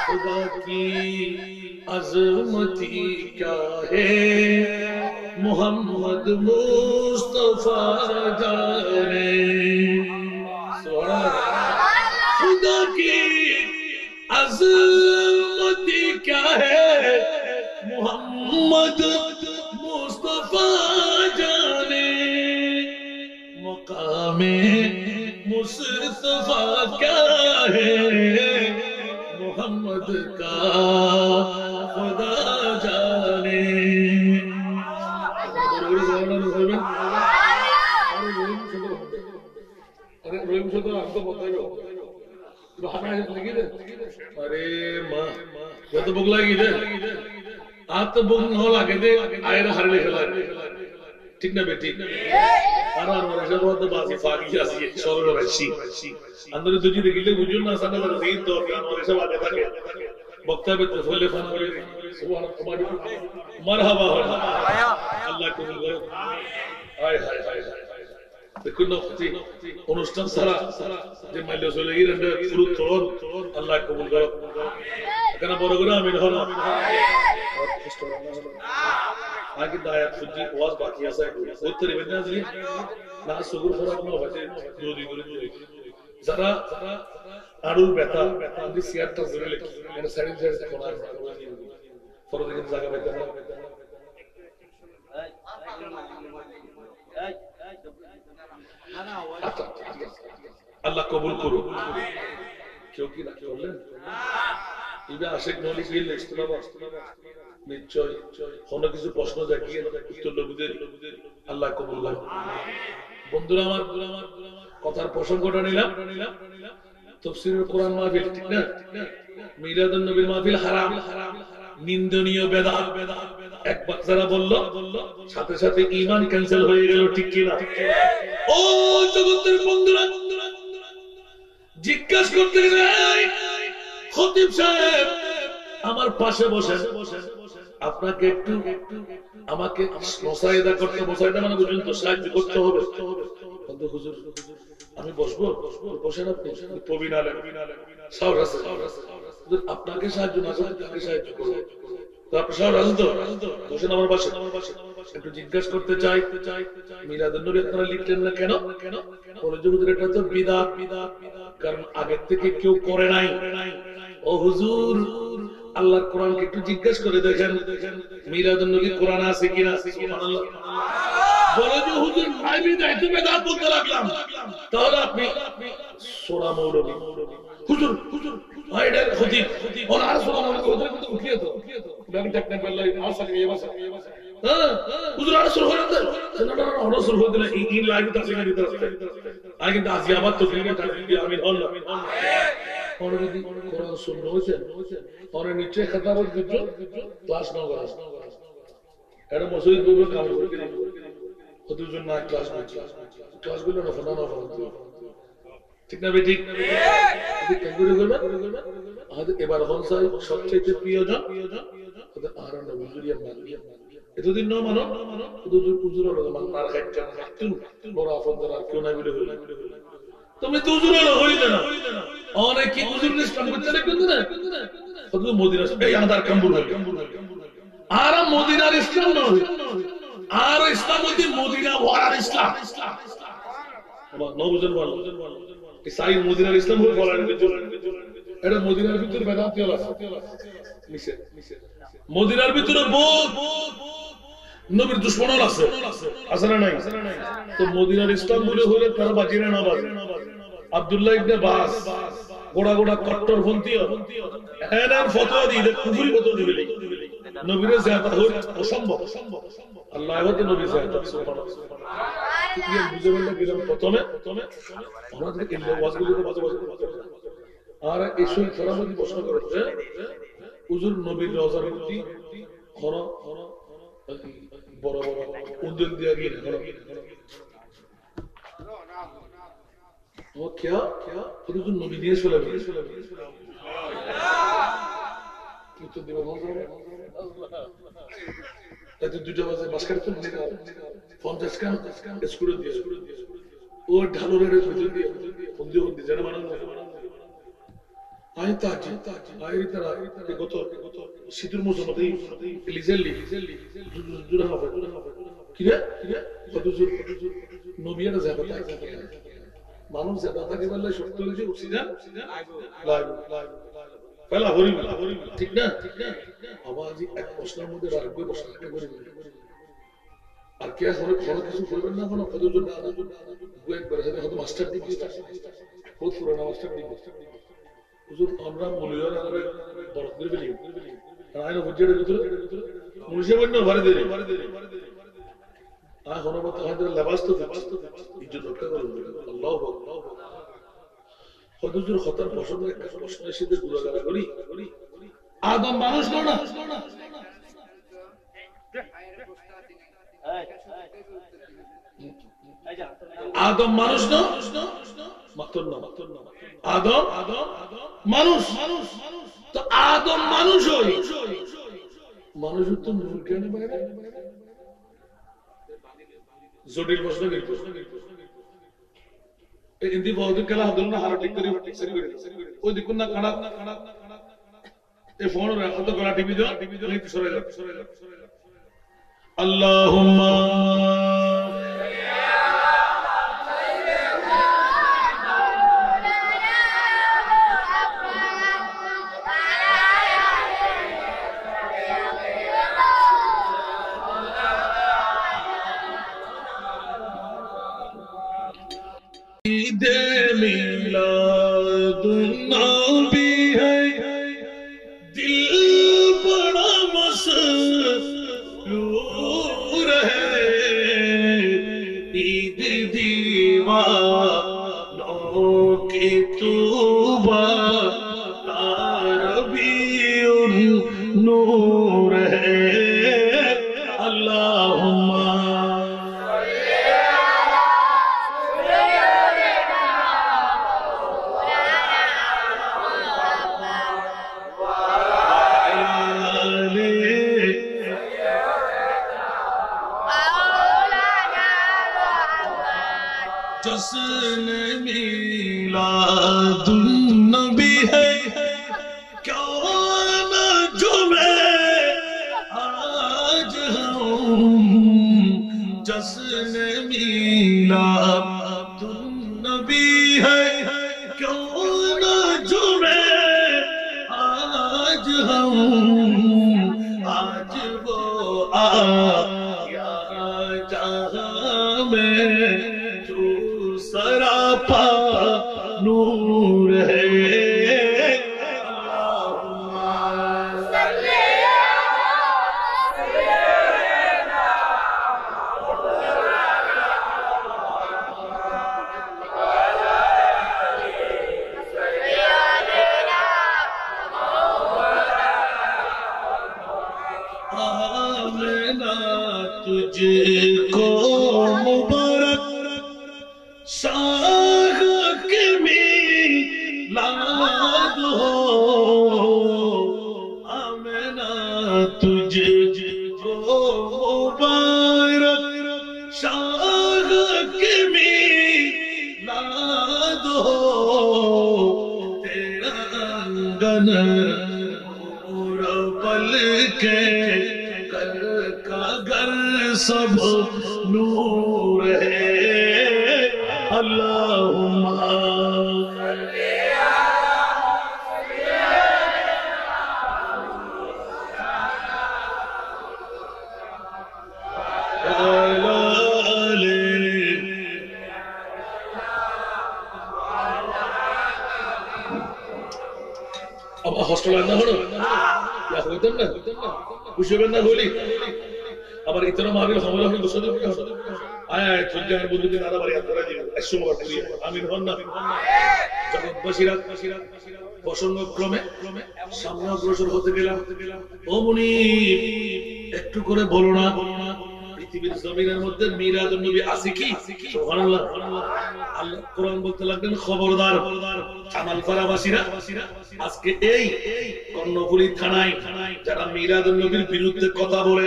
खुदा की अज़मती क्या है मोहम्मद मुस्तफा जाने खुदा की अज़मती क्या है मोहम्मद मुस्तफा जाने मकामे मुस्तफा क्या है मोहम्मद का खुदा जाने अरे माँ ये तो बुक लगी दे आप तो बुक न लागे दे आए ना हर लेखा ठीक ना बेटी आना हमारे बहुत तो बात फाकी जाती है शोर रशी अंदर तुझे देखिले बुझुन ना साना तो नहीं तो क्या हमारे सब आगे तक वक्ता पे तफले खान वाले सुभान हमारी मरहबा अल्लाह को मिल हाय हाय हाय দেখুন নফতি অনুষ্ঠান সারা যে মাইলে চলে গিয়ে ফুরুত তোর আল্লাহ কবুল করো এখানে বড় করে আমিন হলো আগে দায়াত ফুজি ওয়াজ বাকি আছে উত্তরে বেনা জি না সুগুর ফরাক না বাজে দুদি যারা আড়ুর ব্যথা আমি সিয়ারটা ধরে লিখি মানে সাইড সাইড কোনা ফরদিন জায়গা বেতা না আল্লাহ কবুল করুন কেউ কি না করলেন ইবা আশেক মৌলিক গিয়ে ইসলাম নিশ্চয় কোনো কিছু প্রশ্ন জাগিয়ে উত্তর নবীদের আল্লাহ কবুল করুন বন্ধুরা আমার কথার প্রসঙ্গটা নিলাম তাফসীরুল কোরআন মাহফিল ঠিক না মিলাদুন নবীর মাহফিল হারাম নিন্দনীয় বেদাত একবার যারা বললো সাথে সাথে ঈমান ক্যান্সেল হয়ে গেল ঠিক কি না ও জগতের বন্ধুরা জিজ্ঞাসা করতে গেলে খতিব সাহেব আমার পাশে বসেন, আপনাকে একটু আমাকে মুসাইদা করতে, মুসাইদা মানে বুঝুন তো, সাহায্য করতে হবে। কিন্তু হুজুর আমি বসবো, বসেন আপনি, প্রবীণ আলেম সাহস আছে, আপনাকে সাহায্য না করতে তাকে সাহায্য করবো, তো আপনি সাহস আছেন তো, বসেন আমার পাশে। একটু জিজ্ঞাসা করতে চাই, মিলাদুন নবী আপনারা লিখলেন না কেন? বলে যে হুজুর এটা তো বিদআত, কারণ আগের থেকে কেউ করে নাই। ও হুজুর, আল্লাহর কোরআনকে একটু জিজ্ঞাসা করে দেখেন মিলাদুন নবী কোরআন আছে কিনা। সুবহানাল্লাহ। বলে যে হুজুর লাইভে যাইতে বেদাত বলতে লাগলাম, তাহলে আপনি সূরা মৌলবী হুজুর ভাইডার খতিব ওনার সূরা মৌলবী হুজুর কিন্তু উঠিয়ে তো আমি দেখতে পারলাই আসলে এই ভাষা হুজুর আর সূরা হলো না ওরা সূরা হলো না এই লাইভে তো আছে ভিতর আগে কিন্তু আজ আবার তো আমি আল্লাহ ওরা যদি কোরআন শুনতে হয়েছে ওরা নিচে খাতাবত দিতে ক্লাস না করা এটা মসজিদ বলবে কাম করতে ওদের জন্য ক্লাসগুলো না ফোনা না ফোনা ঠিক না বেঠিক এবার হনসাই সবচেয়ে প্রিয়জন ওদের আরাম বুজুরিয়া মানিয়া এতদিন না মানো ওদের উজুর হলো মার খাইতে একটু বড় আফন্দার আর কেউ না বলে হইল তুমি তো উজুর হলো হইলে না অনেক কি উজুর ইসলাম করতে লাগবেন না ওদের মদিনা এই আদার কাম্বুল হইল আর মদিনার ইসলাম না আর ইসলাম হচ্ছে মদিনা ওয়ার ইসলাম বাবা নবজন বলো ইসাই মদিনার ইসলাম হল বলার ভিতর এটা মদিনার ভিতর বেদাতি হলো মিশে মদিনার ভিতরে বহুত নবীর দুশমন আছে আছে না নাই তো মদিনার ইসলাম বলে হলে তারা বাজিরা না বাজে আব্দুল্লাহ ইবনে বাস গোড়া গোড়া কট্টরপন্থী এনার ফতোয়া দিয়ে কুফরি ফতোয়া দিবে নবীর জিয়ারত হল অসম্ভব আল্লাহ হতে নবী জিয়ারত সুবহানাল্লাহ কি বুঝে বললে গেলাম প্রথমে আমাদের এই ওয়াজগুলোতে বাজে আর এই সই ফরামতি প্রশ্ন করেছে হুজুর নবীর রওজার প্রতি কোন বড় বড় উদ্যোগ দিয়া গিয়ে ও क्या হুজুর নবী দিয়ে চলে কি তো দেব তাতে দুটো বাজে মাস্কার তো 50 কাম স্কুলে দিয়ে ও ঢালরের ভিতর দিয়ে বন্ধু বন্ধু জানা মানানো আয় তাজি আয়রি তারা গত শীতের মৌসুমে লিজেলি জুরা হবে কি রে কতজুর নবিয়ারা যাবে মানুষ যাবে তাকে বললে সত্য হয়েছে অক্সিজেন লাইভ পয়লা হরি ঠিক না আওয়াজ এক প্রশ্নের মধ্যে রাখবে প্রশ্নটা করে আর কে হরে কোনো কিছু করবেন না কোনো কতজন না একবার হয়তো মাস্টার ডিগ্রি বহুত পুরনো মাস্টার ডিগ্রি হুজুর আমরা মূল্যায়ন আমরা বড় করে ফেলি আইন বুঝের ভিতরে মুনিশে বন্য ভরে দেরি আ হনবত হাজার লেবাস তো ইজ্জত রক্ষা করুন আল্লাহু আকবার হুজুর খতর পছন্দের একটা প্রশ্নের সাথে গুলাগালা করি আদম মানুষ না আদম মানুষ না মাত্র না আদম মানুষ তো আদম মানুষ হই মানুষ তো নূর কেন বাইরে জটিল প্রশ্ন হিন্দি বহুত কেলা হদল না হারা ঠিক করি ওই দেখুন না খানা এই ফোন রাখো তো গলা টিভি দাও একটু সরে যাও আল্লাহুম্মা جشن میلاد النبی ہے کیوں نہ جھومے آج ہم جشن میلاد النبی ہے کیوں نہ جھومے آج ہم آج وہ آیا جہاں میں جو سراپا نور ہے تجھ کو مبارک شاہ کی میلاد ہو آمنہ تجھ کو مبارک شاہ کی میلاد ہو تیرا آنگن نور پل کے سب نور ہے اللہم اب ہاسٹل آنا ہو یا ہوتا نا کچھ بندہ گولی আবার ইতর মাহফিল হামলা হল গোসল আয় চুলকান বন্ধুদের নানা বাড়ি হাত ধরে দিবেন একশো বার করি আমিন হন না জগৎবাসীরা প্রসঙ্গক্রমে সামনে অগ্রসর হতে গেলাম ও মুনি একটু করে বলো না পৃথিবীর জমিনের মধ্যে মিলাদুন নবী আছে কি সুবহানাল্লাহ আল্লাহ কোরআন বলতে লাগলেন খবরদার জামালপাড়াবাসীরা আজকে এই কর্ণফুলী থানায় যারা মিলাদুন নবীর বিরুদ্ধে কথা বলে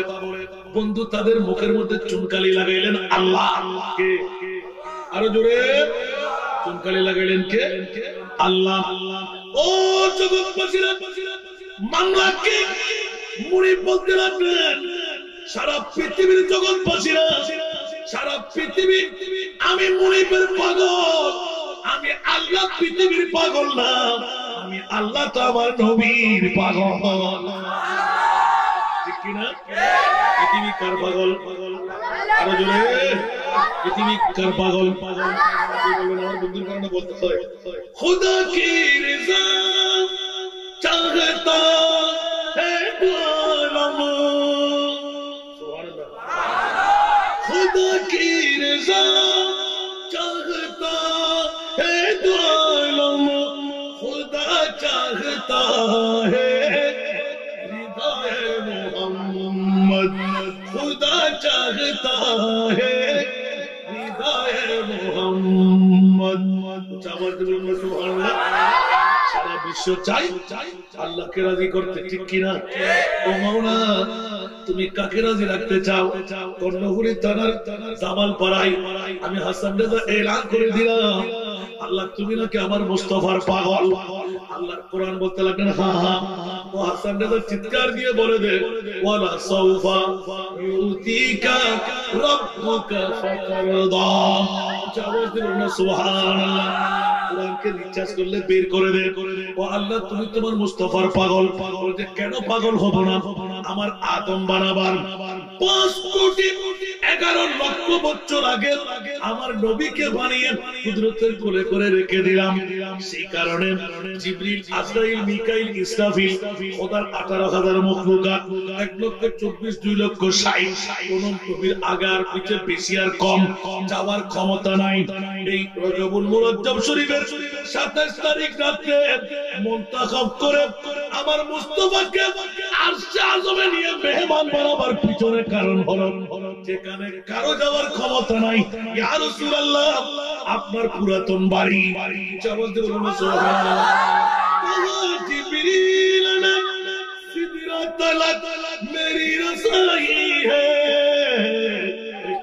বন্ধু তাদের মুখের মধ্যে চুনকালি লাগাইলেন আল্লাহ কে আরো জোরে চুনকালি লাগাইলেন কে আল্লাহ ও জগৎবাসীরা মামলা কে মুড়ি বলতে লাগলেন সারা পৃথিবীর জগৎবাসীরা সারা পৃথিবী আমি মুনিবের পাগল আমি আল্লাহ পৃথিবীর পাগল না আমি আল্লাহ তো আমার নবীর পাগল ঠিক কি না পৃথিবী কার পাগল আরো জোরে পৃথিবী কার পাগল বলবেন আমার বন্ধুর কারণে বলতে হয় খুদা কি রিজা চাহতা है आलम खुदा की रज़ा चाहता है तो आलम खुदा चाहता है रिदाए मोहम्मद खुदा चाहता है रिदाए मोहम्मद सुभान अल्लाह সারা বিশ্ব চাই আল্লাহকে রাজি করতে ঠিক কিনা ও মাওলা তুমি কাকে রাজি রাখতে চাও কর্ণফুলী থানার জামালপাড়ায় আমি হাসান রেজা এলান করে দিলাম আল্লাহ তুমি নাকি আমার মুস্তাফার পাগল আল্লাহর কোরআন বলতে লাগলেন হ্যাঁ হ্যাঁ ও হাসান রেজা চিৎকার দিয়ে বলে দে ওয়ালা সাউফা ইউতিকা রাব্বুকা ফাতারদা আওয়াজ দিল না সুবহানাল্লাহ কোরআনকে রিচার্জ করলে বের করে দে ও আল্লাহ তুমি তোমার মুস্তাফার পাগল পাগল যে কেন পাগল হব না আমার আদম বানাবার 5 কোটি 11 লক্ষ বছর আগে আমার নবীকে বানিয়ে কুদরতের কোলে করে রেখে দিলাম সেই কারণে জিবরিল আজরাইল মিকাইল ইসরাফিল খোদার 18000 মখলুকাত 1,24,000 2,60,000 কোন নবীর আগে আর পিছে বেশি আর কম যাওয়ার ক্ষমতা নাই এই রজবুল মুরাজ্জব শরীফের 27 তারিখ রাতে মুনতাখাব করে আমার মুস্তাফাকে আরশে আযমে নিয়ে মেহমান বানাবার পিছনে কারণ হলো যেখানে কারো যাওয়ার ক্ষমতা নাই ইয়া রাসূলুল্লাহ আপনার পুরাতন বাড়ি জবাব দেব সুবহানাল্লাহ জিবরিল ने सिदरत तलक मेरी रसाई है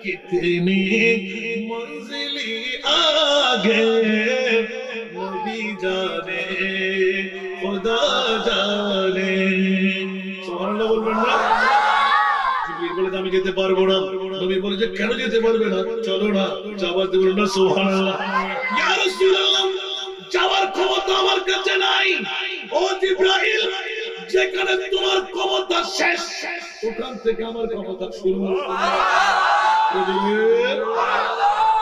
कितनी मंजिली आगे नबी जाने खुदा जाने सुबहानाल्लाह बोलবেন না জিবরিল বলে আমি যেতে পারবো না নবী বলে যে কেন যেতে পারবে না চলো না জবাব দেবেন না সুবহানাল্লাহ ইয়া রাসূলুল্লাহ যাওয়ার ক্ষমতা আমার কাছে নাই ও জিবরাইল যেখানে তোমার ক্ষমতা শেষ ওখান থেকে আমার ক্ষমতা শুরু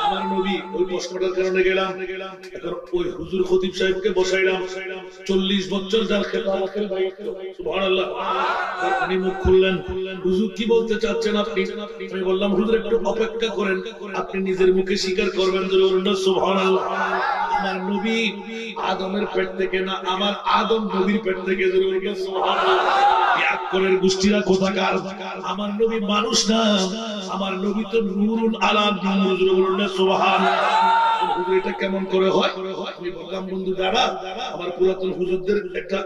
আমার নবী ওই প্রশ্নটার কারণে গেলাম এখন ওই হুজুর খতিব সাহেবকে বসাইলাম 40 বছর যার খেতাবতের দায়িত্ব সুবহানাল্লাহ উনি মুখ খুললেন হুজুর কি বলতে চাচ্ছেন আপনি আমি বললাম হুজুর একটু অপেক্ষা করেন আপনি নিজের মুখে স্বীকার করবেন যে সুবহানাল্লাহ আমার নবী আদমের পেট থেকে না আমার আদম নবীর পেট থেকে সুবহানাল্লাহ ইয়াকুরের গোষ্ঠীরা কোথাকার আমার নবী মানুষ না আমার নবী তো নূরুন আলা নূর সুবহানাল্লাহ হুজুর এটা কেমন করে হয় আমি বললাম বন্ধু দাঁড়া আমার পুরাতন হুজুরদের একটা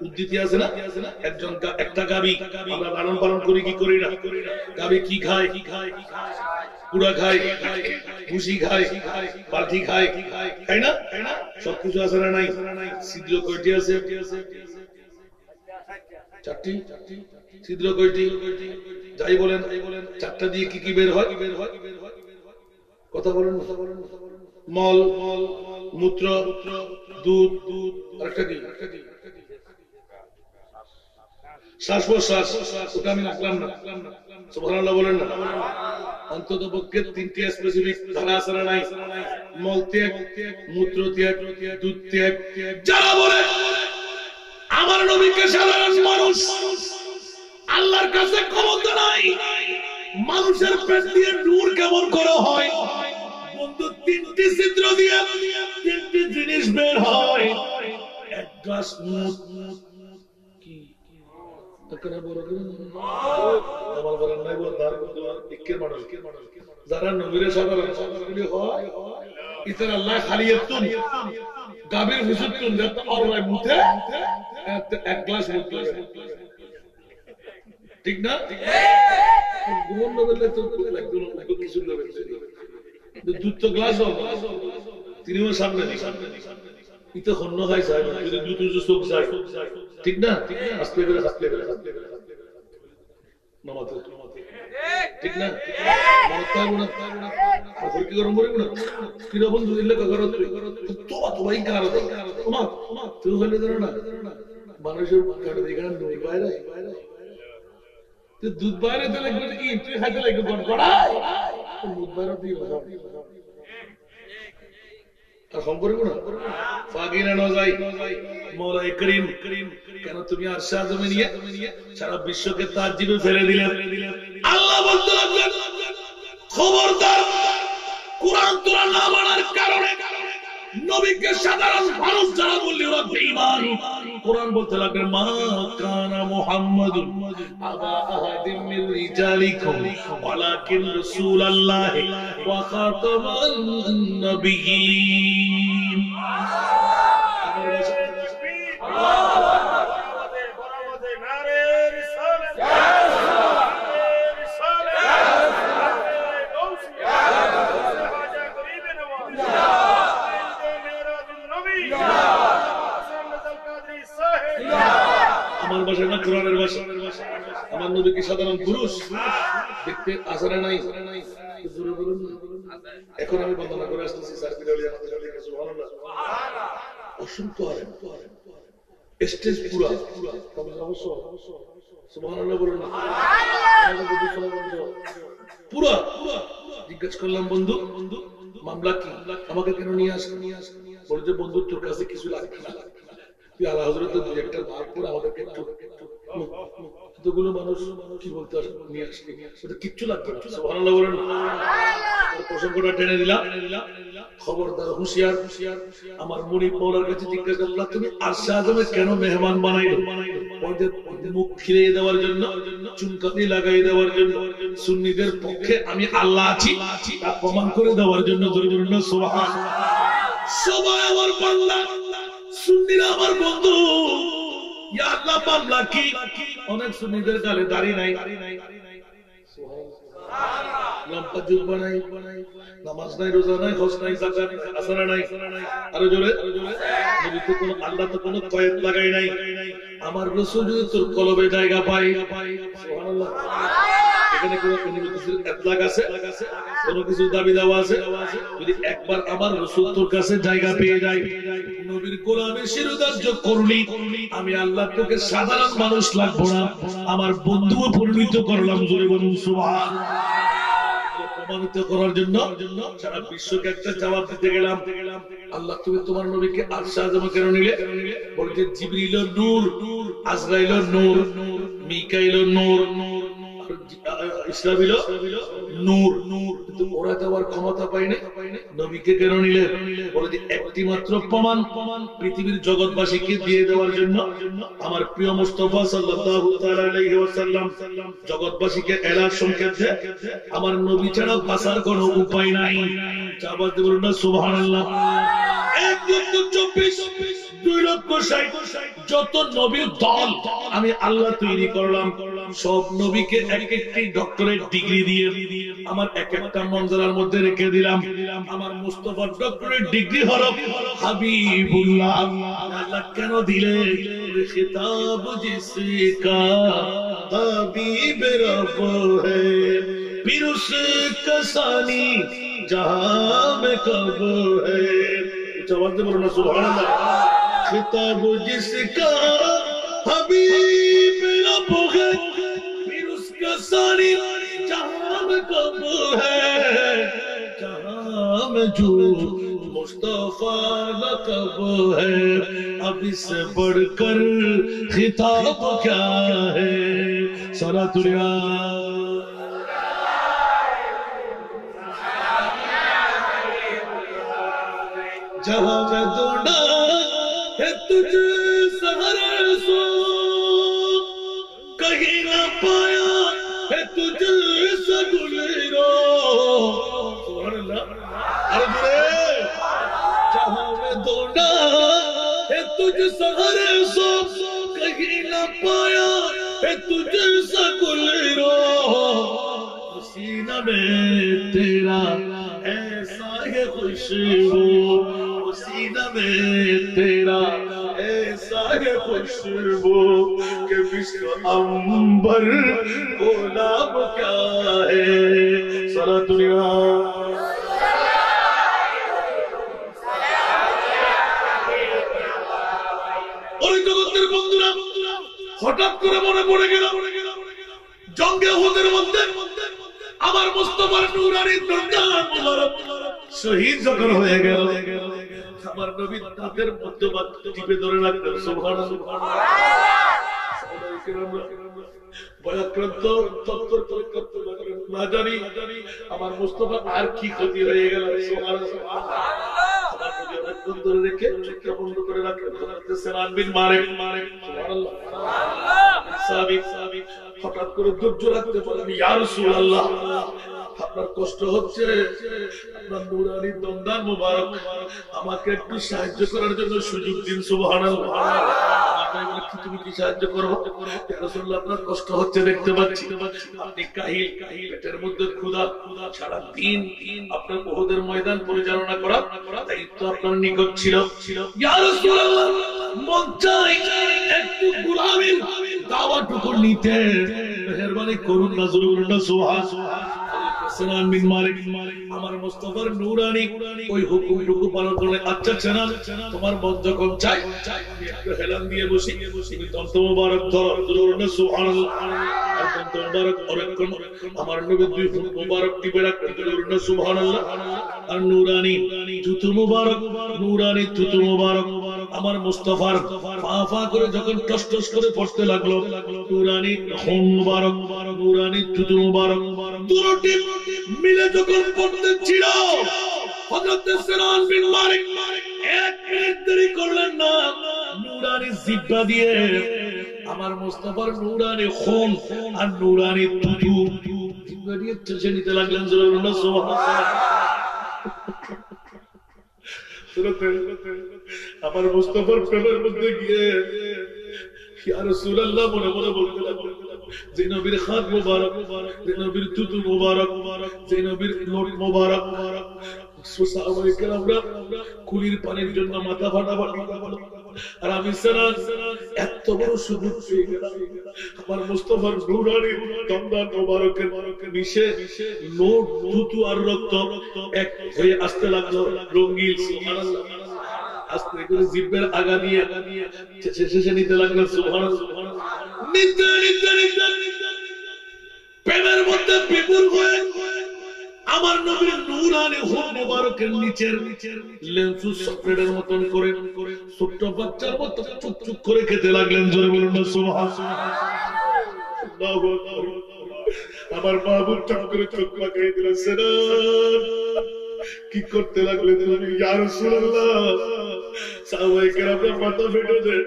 উদ্ধৃতি আছে না একজন একটা গাবি আমরা লালন পালন করি কি করি না গাবি কি খায় পুরা খায় ভুসি খায় পাঠি খায় তাই না সবকিছু আছে না নাই ছিদ্র কয়টি আছে চারটি ছিদ্র কয়টি যাই বলেন চারটা দিয়ে কি কি বের হয় কথা বলেন মল মূত্র দুধ আরেকটা কি শ্বাস প্রশ্বাস ওটা আমি রাখলাম না সুবহানাল্লাহ বলেন না অন্তত পক্ষে 3টি স্পেসিফিক ধারা আছে না নাই মল ত্যাগ মূত্র ত্যাগ দুধ ত্যাগ যারা বলে আমার নবীকে সাধারণ মানুষ আল্লাহর কাছে ক্ষমতা নাই মানুষের পেট দিয়ে নূর কেমন করা হয় বন্ধু 3টি ছিদ্র দিয়ে 3টি জিনিস বের হয় এক গ্লাস দুধ কি তাকরা বড় করে আমার বলেন নাই বল দার ইক্কের মানুষ যারা নবীর সাধারণ গুলি হয় ইতার আল্লাহ খালিয়াতুন গাবির হুজুরতুন যত আল্লাহ মুতে এক গ্লাস মুতে ঠিক না গুণ নবলে তো লাগতো কিছু নবে দুধ তো গ্লাস তিনিও সামনে ইতে হন্য হয় সাহেব যদি দুধ চোখ যায় ঠিক না আস্তে করে নমাতে ঠিক না মনে তার কি গরম করে না কিরা বন্ধু দিলে কাগরত তো ভাই কারো ওমা তুই হলে ধরো না মানুষের কাটে দেখান দুই বাইরে দুধ বাইরে তো লাগবে কি তুই খাইতে লাগবে গড়গড়াই দুধ বাইরে দিয়ে সম্পর্ক না ফাগিনা নজাই মওলাই করিম কেন তুমি আরশে আযমে নিয়ে সারা বিশ্বকে তাজ্জিবে ফেলে দিলেন আল্লাহ বলতে লাগলেন খবরদার কুরআন তোরা না মানার কারণে নবীকে সাধারণ মানুষ যারা বললে ওরা বেঈমান কুরআন বলতে লাগলেন মা কানা মুহাম্মাদুন আবা আহাদিম মিন রিজালিকুম ওয়ালাকিন রাসূলুল্লাহি ওয়া খাতামান নবিয়্যিন আমার ভাষা না কোরআনের ভাষা আমার নবী কি সাধারণ পুরুষ দেখতে আসরে নাই এখন আমি বন্দনা করে আসতেছি সুবহানাল্লাহ অসংখ্য স্টেজ পুরা সুবহানাল্লাহ বলুন পুরা জিজ্ঞাসা করলাম বন্ধু মামলা কি আমাকে কেন নিয়ে আসবে বলে যে বন্ধু তোর কাছে কিছু লাগবে না তুই আল্লাহ হযরত দুই একটা ভাগ করে আমাদেরকে এতগুলো মানুষ কি বলতে নিয়ে আসবে ওটা কিচ্ছু লাগবে না সুবহানাল্লাহ বলেন প্রসঙ্গটা টেনে দিলাম খবরদার হুঁশিয়ার আমার মুরিদ মাওলার কাছে জিজ্ঞাসা করলাম তুমি আরশে আযমে কেন মেহমান বানাইলো ওদের মুখ ফিরিয়ে দেওয়ার জন্য চুনকানি লাগাই দেওয়ার জন্য সুন্নিদের পক্ষে আমি আল্লাহ আছি তা প্রমাণ করে দেওয়ার জন্য সুবহানাল্লাহ সবাই আমার বান্দা সুন্নিরা আমার বন্ধু ইয়া আল্লাহ মামলা কি অনেক সুন্নিদের গালে দাড়ি নাই লম্বা জুব্বা নাই, নামাজ নাই, রোজা নাই, হজ নাই, যাকাত নাই, আসরা নাই, আরো জোরে নবী তো কোনো আল্লাহ তো কোনো কয়েদ লাগাই নাই। আমার রাসূল যদি তোর কলবে জায়গা পায়, সুবহানাল্লাহ, এখানে কোনো অনুমতির ইতলাক আছে, কোনো কিছু দাবি দেওয়া আছে, যদি একবার আমার রাসূল তোর কাছে জায়গা পেয়ে যায়, নবীর গোলামের শিরোধার্য করলি, আমি আল্লাহ তোকে সাধারণ মানুষ লাগবো না, আমার বন্ধুও পরিণত করলাম। জোরে বলুন সুবহানাল্লাহ। প্রমাণিত করার জন্য সারা বিশ্বকে একটা জবাব দিতে গেলাম। আল্লাহ তুমি তোমার নবীকে আরশে আযমে কেন নিলে? বলতে জিবরিল নূর, আজরাইল নূর, মিকাইল নূর, ইসরাফিল নূর, কিন্তু ওরা তো আবার ক্ষমতা পায় না, নবীকে কেন নিলে? বলে যে একটি মাত্র প্রমাণ পৃথিবীর জগৎবাসীকে দিয়ে দেওয়ার জন্য আমার প্রিয় মুস্তাফা সাল্লাল্লাহু তাআলা আলাইহি ওয়াসাল্লাম জগৎবাসীকে এলার সংকেত দেয়, আমার নবী ছাড়া বাঁচার কোনো উপায় নাই। আবার বলুন না সুবহানাল্লাহ। 1,24,000 2,60,000 যত নবীর দল আমি আল্লাহ তৈরি করলাম, সব নবীকে এক একটি ডক্টরেট ডিগ্রি দিয়ে আমার এক একটা মঞ্জরার মধ্যে রেখে দিলাম। আমার মুস্তাফার ডক্টরেট ডিগ্রি হলো হাবিবুল্লাহ। আল্লাহ কেন দিলে? খিতাব জিসকা হাবিব রব है फिर उसका सानी जहां में कब है। जवाब बोलो ना सुभान अल्लाह। खिताब जिसका हबीब रब है फिर उसका सानी जहां में कब है, जहां में जो मुस्तफा लक़ब है, अब इससे बढ़कर खिताब क्या है। सलातुल्लाह जहां मैं ढूंढा है तुझ सहारे सो, कहीं ना पाया है तुझ से गुलेरो। सुभान अल्लाह। अरे जहां मैं ढूंढा है तुझ सहारे सो, कहीं ना पाया है तुझ से गुलेरो। सीना में तेरा ऐसा है खुशबू, सीना में तेरा ऐसा है खुशबू कि विश्व अंबर गुलाब क्या है। सारा दुनिया और জগতের বন্ধুরা হঠাৎ করে মনে পড়ে গেল জঙ্গে উহুদের মধ্যে আমার মুস্তাফার নূরানি দরজা মুবারক শহীদ যখন হয়ে গেল, আমার নবী তাদের মধ্যভাগ টিপে ধরে রাখলেন। সুবহানাল্লাহ। ভয়াক্রান্ত তত্ত্ব করতে লাগলেন, না জানি আমার মুস্তাফা আর কি ক্ষতি হয়ে গেল। ধরে রেখে চোখটা বন্ধ করে রাখলেন। সিনান বিন মালিক সুবহানাল্লাহ সাহাবী হঠাৎ করে ধৈর্য রাখতে পারলেন, ইয়া রাসূলুল্লাহ আপনার কষ্ট হচ্ছে, আপনার নূরানি দন্দান মুবারক আমাকে একটু সাহায্য করার জন্য সুযোগ দিন। সুবহানাল্লাহ। তুমি কি সাহায্য করবো? ইয়া রাসূলুল্লাহ আপনার কষ্ট হচ্ছে দেখতে পাচ্ছি, আপনি কাহিল, পেটের মধ্যে ক্ষুধা, সারা দিন আপনার উহুদের ময়দান পরিচালনা করা দায়িত্ব আপনার নিকট ছিল। ইয়া রাসূলুল্লাহ মন চাই একটু গোলামির দাওয়াতটুকু নিতে, মেহেরবানি করুন না। সুবহানাল্লাহ। সিনান বিন মালিক আমার মুস্তাফার নূরানি ওই হুকুমটুকু পালন করে, আচ্ছা সিনান তোমার মন যখন চাই একটু হেলান দিয়ে বসি, তুমি দন্ত মুবারক ধরো। সুবহানাল্লাহ। দন্ত মুবারক অনেকক্ষণ আমার নবী দুই ফুট মুবারক টিপে রাখলেন। সুবহানাল্লাহ। আর নূরানি জুতো মুবারক, নূরানি জুতো মুবারক আমার মুস্তাফার পা পা করে যখন টস টস করে পড়তে লাগলো, নূরানি খুন মুবারক, নূরানি জুতো মুবারক দুটি মিলে যখন পড়তে ছিল, হযরত সিনান বিন মালিক এক মিনিট দেরি করলেন না, নূরানি জিহ্বা দিয়ে আমার মুস্তাফার নূরানি খুন আর নূরানি জুতো জিহ্বা দিয়ে চষে নিতে লাগলেন। সুবহানাল্লাহ। আমার মুস্তাফার প্রেমের মধ্যে গিয়ে ইয়া রাসূলুল্লাহ মনে মনে বলতে লাগলেন, যে নবীর হাত মোবারক, যে নবীর থুতু মোবারক, যে নবীর নোট মোবারক, সাহাবায়ে কেরামরা কুলির পানির জন্য মাথা ফাটাফাটি করলো। আর আমি এত বড় সুযোগ পেয়ে গেলাম, আমার মুস্তাফার নূরানি দমদার মোবারকের মিশে নোট, থুতু আর রক্ত এক হয়ে আসতে লাগলো, রঙিন। সুবহানাল্লাহ। আস্তে করে জিব্বের আগা দিয়ে শেষে নিতে লাগলেন। সুবহানাল্লাহ। নিতে নিতে নিতে প্রেমের মধ্যে বিপুল হয়ে আমার নবীর নূরানি হোম মোবারকের নিচের লেন্সু চকলেটের মতন করে ছোট্ট বাচ্চার মতো চুপ চুপ করে খেতে লাগলেন। জোরে বলুন না সুবহানাল্লাহ। আমার মাহবুব চুপ করে চোখ লাগাই দিলেন। কি করতে লাগলেন? ইয়া রাসূলুল্লাহ, সাহাবায়ে কেরামরা মাথা ফেটে দেন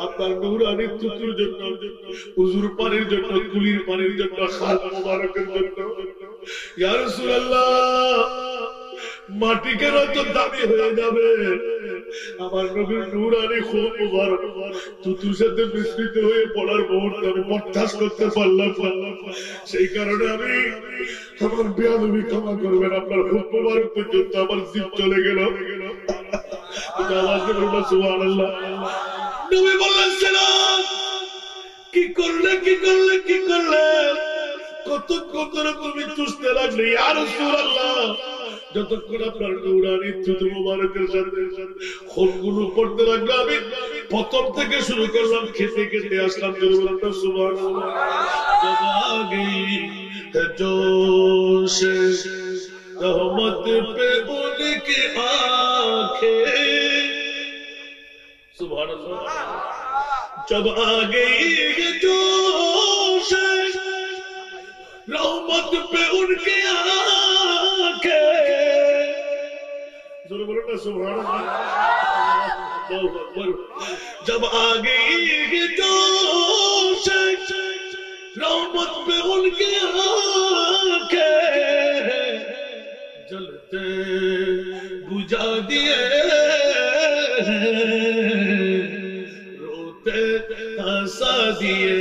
আপনার নূরানি থুতুর জন্য, হুজুর পানির জন্য, কুলির পানির জন্য, হাত মোবারকের জন্য। ইয়া রাসূলুল্লাহ, মাটি কেন তো দামি হয়ে যাবে? আমার নবীর নূরানি খুব মোবারক থুতুর সাথে মিশ্রিত হয়ে পড়ার মুহূর্তে আমি বরদাস্ত করতে পারলাম না। সেই কারণে আমি আমার বেয়াদবি ক্ষমা করবেন, আপনার খুব মোবারক পর্যন্ত আমার জিভ চলে গেল। সুবহানাল্লাহ। নবী বললেন, সালাম কি করলে, কি করলে, কি করলে? কতক্ষণ ধরে তুমি চুষতে লাগলে ইয়া রাসূলুল্লাহ? যতক্ষণ আপনার নূরানি থুতু মোবারকের সাথে খোলগুলো পড়তে লাগলো, আমি প্রথম থেকে শুরু করলাম, খেতে খেতে আসলাম। সুবহানাল্লাহ। জব আ গই है जोश रहमत पे उनकी आंखें। सुभान अल्लाह। जब आ गई है जोश रहमत पे उनकी आंखें। जोर बोलो ना सुभान अल्लाह। जब आ गई है जोश रहमत पे उनकी आंखें, जलते बुझा दिए, रोते हंसा दिए,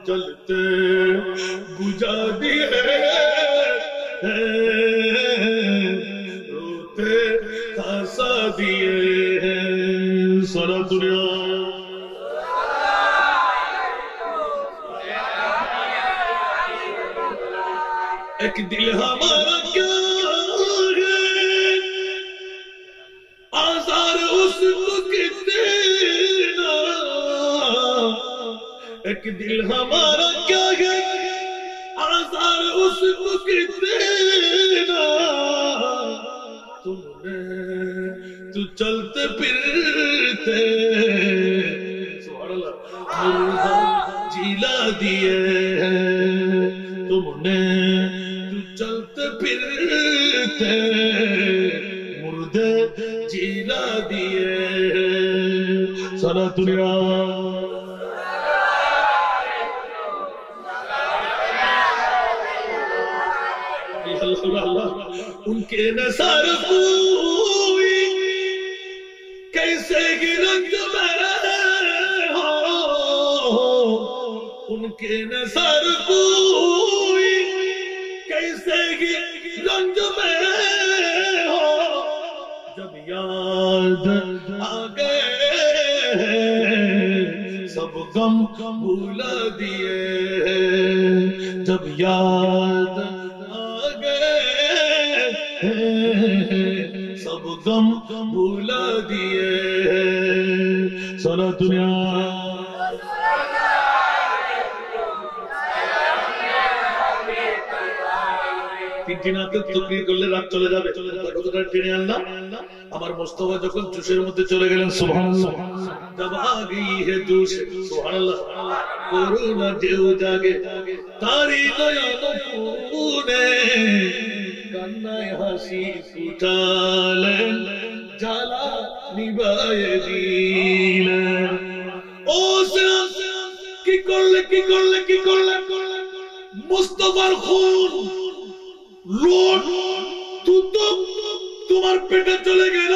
जलते बुझा दिए, रोते हंसा दिए। सारा दुनिया एक दिल हमारा क्या है, आज़ार उसको कितना। एक दिल हमारा क्या है, आज़ार उसको कितना। तुमने तू चलते फिरते मुर्दा जिला दिए। तुमने चलते फिरते मुर्दे जिला दिए। सारा दुनिया उनके नसार कोई कैसे ही रंग में हो, उनके नसार कोई कैसे ही रंग में हो। जब याद आ गए सब गम भुला दिए। जब याद आ गए सब गम भुला दिए। सारा दुनिया তিনটি নাতে তকরীর করলে রাত চলে যাবে। কতটা টেনে আনলাম। আমার মোস্তফা যখন জোশের মধ্যে চলে গেলেন। সুবহানাল্লাহ। জব আ গই হে জোশ। সুবহানাল্লাহ। করুণা ঢেউ জাগে তারি নয়ন কোণে, কান্নায় হাসি ফুটালেন, জ্বালা নিভায়ে দিলেন। ও সিরাজ কি করলে, কি করলে, কি করলে? মুস্তাফার খুন লোট তোমার পেটে চলে গেল।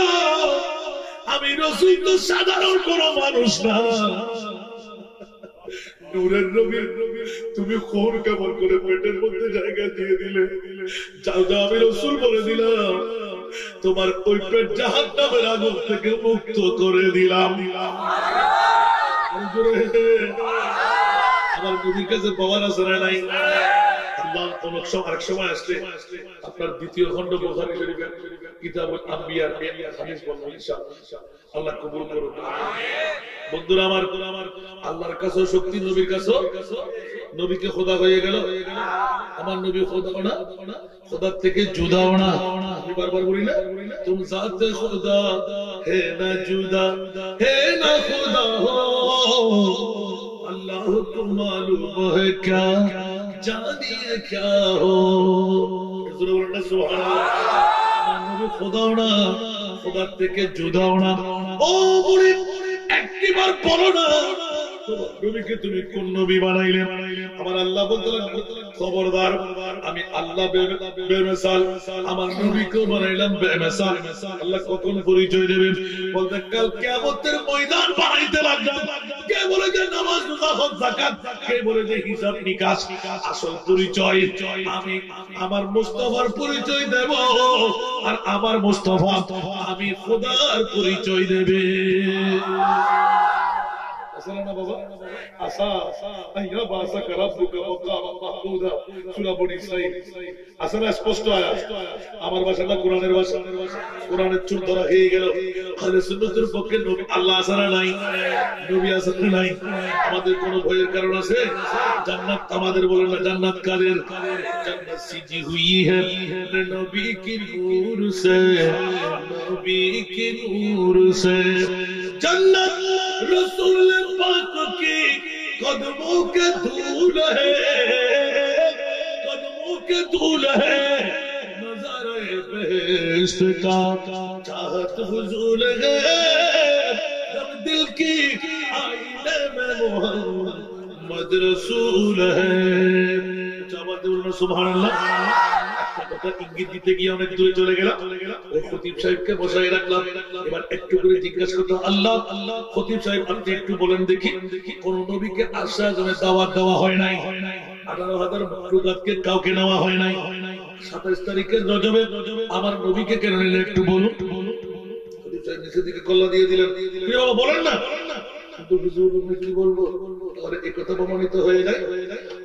আমি রাসূল তো সাধারণ কোন মানুষ না, নূরের নবী তুমি খুন কেমন করে পেটের মধ্যে জায়গা দিয়ে দিলে? যাও যাও, আমি রাসূল বলে দিলাম তোমার ওই পেট জাহান্নামের আগুন থেকে মুক্ত করে দিলাম। আমার নবীর কাছে পাওয়ার আছে না নাই? আরেক সময় আসলে আপনার দ্বিতীয় খন্ড বুখারী শরীফের কিতাবুল আম্বিয়ার হাদিস বলবো ইনশাআল্লাহ। আল্লাহ কবুল করুন। বন্ধুরা আমার, আল্লাহর কাছে শক্তি, নবীর কাছে নবীকে খোদা হয়ে গেল। আমার নবী খোদা না, খোদার থেকে জুদাও না। আমি বারবার বলি না, তুম জাতে খোদা হে না জুদা, হে না খোদা হো अल्लाह को मालूम है क्या, जानिए क्या हो। खुदा থেকে জুদাও না। ও বুড়ি, একবার বলো না নবীকে তুমি কোন নবী বানাইলে? আমার আল্লাহ বলতেন খবরদার, আমি আল্লাহ বেমিসাল, আমার নবীকে বানাইলাম বেমিসাল। আল্লাহ কখন পরিচয় দেবেন? বলতে কাল কিয়ামতের ময়দান বানাইতে লাগলাম। কে বলে যে নামাজ, রোজা, হজ, যাকাত, কে বলে যে হিসাব নিকাশ। আসল পরিচয় আমি আমার মুস্তাফার পরিচয় দেব, আর আমার মুস্তাফা আমি খোদার পরিচয় দেবে। আমার ভাষাটা কোরআনের ভাষা, কোরআনের চুল ধরা হয়ে গেল। সুন্নতের পক্ষে আল্লাহ আসারা নাই, নবী আসারা নাই। আমাদের কোন ভয়ের কারণ আছে? জান্নাত আমাদের বলেন না, জান্নাত কাদের? জান্নাত সিজি হুই হ্যায় নবী কি নূর সে, নবী কি নূর সে। जन्नत रसूल पाक की कदमों के धूल है, कदमों के धूल है। नज़ारे बेइश्क़ का चाहत हुजूर है, जब दिल की आईने में मोहम्मद रसूल है। सुभान अल्लाह। ইঙ্গিত দিতে গিয়ে অনেক দূরে চলে গেলাম। ওই খতিব সাহেবকে বসাই রাখলাম। এবার একটু করে জিজ্ঞাসা করতে, আল্লাহ খতিব সাহেব আপনি একটু বলেন দেখি, কোন নবীকে আশ্রয় জন্য দাওয়াত দেওয়া হয় নাই? 18,000 মাখলুকাতকে কাউকে নেওয়া হয় নাই। 27 তারিখের রজবে আমার নবীকে কেন নিলে একটু বলুন। খতিব সাহেব নিচের দিকে কল্লা দিয়ে দিলেন, বলেন না। কি বলবো? এই কথা প্রমাণিত হয়ে যায়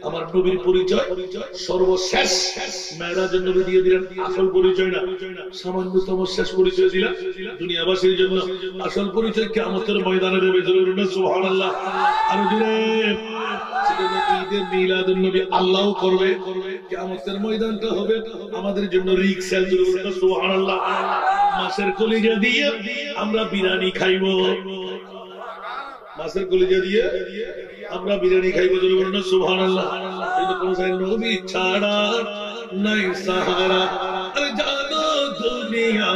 আমার নবীর পরিচয় সর্বশেষ মেরাজের নবী দিয়ে দিলেন। আসল পরিচয় না, সামান্যতম শেষ পরিচয় দিলেন দুনিয়াবাসীর জন্য। আসল পরিচয় কিয়ামতের ময়দানে দেবে। সুবহানাল্লাহ। আর জোরে ঈদে মিলাদুন নবী আল্লাহও করবে। কিয়ামতের ময়দানটা হবে আমাদের জন্য রিক্সা। সুবহানাল্লাহ। মাছের কলিজা দিয়ে আমরা বিরিয়ানি খাইবো, মাছের কলিজা দিয়ে আমরা বিরিয়ানি খাইবো। সুবহানাল্লাহ। নবী ছাড়া নাই সাহারা, জানো দুনিয়া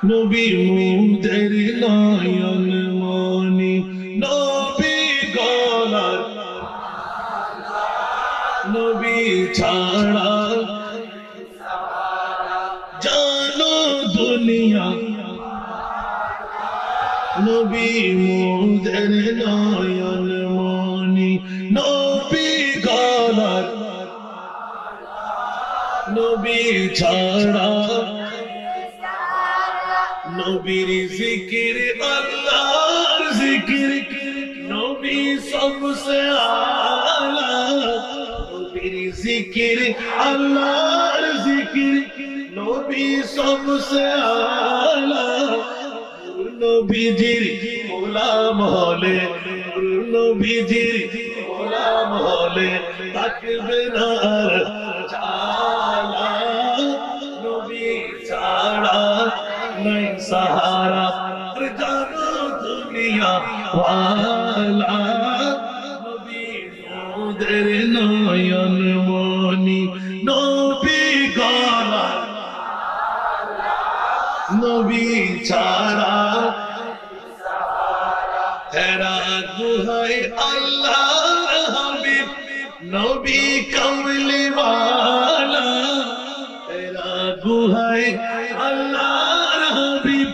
নবী মুদের নয়ন মনি, নবী গলার নবী ছাড়া জানো দুনিয়া নবী মুদের নয়ন মনি, নবী গলার নবী ছাড়া নবীর জিকির আল্লাহর জিকির, নবী সবসে আলা। নবীর জিকির আল্লাহর জিকির, নবী সবসে আলা। নবীজির গোলাম হলে, নবীজির গোলাম হলে থাকবে না আর জালা। নবী ছাড়া নাই সাহারা, জানো দুনিয়া ওয়ালা। নবী মুদের নয়ন মনি, নবী গলা নবী ছাড়া হেরা গুহায় আল্লাহর হাবিব নবী কমলিওয়ালা। হেরা গুহায় আল্লাহর হাবিব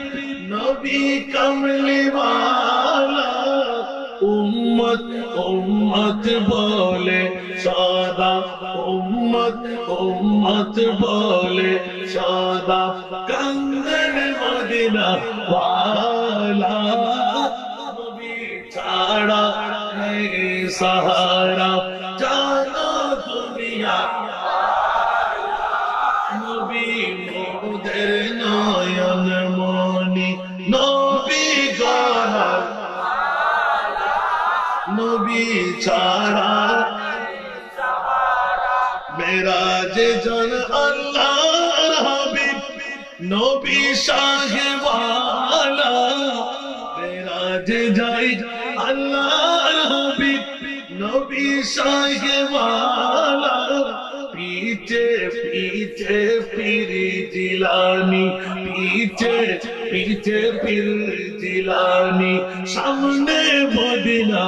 নবী কমলিওয়ালা। বলে সদা, উম্মত উম্মত বলে সদা, কান্দেন মদিনা ওয়ালা, নবী ছাড়া নেই সাহারা, জানো দুনিয়া নবী মোদের নয়ন মনি, নবী গহর নবী ছাড়া মেরাজে জন আল্লাহর হাবিব, নবী শাহওয়ালা, মেরাজে যাই আল্লাহর হাবিব, নবী শাহওয়ালা, পিছে পিছে পীর জিলানি, পিছে পিছে পীর জিলানি, সামনে মদিনা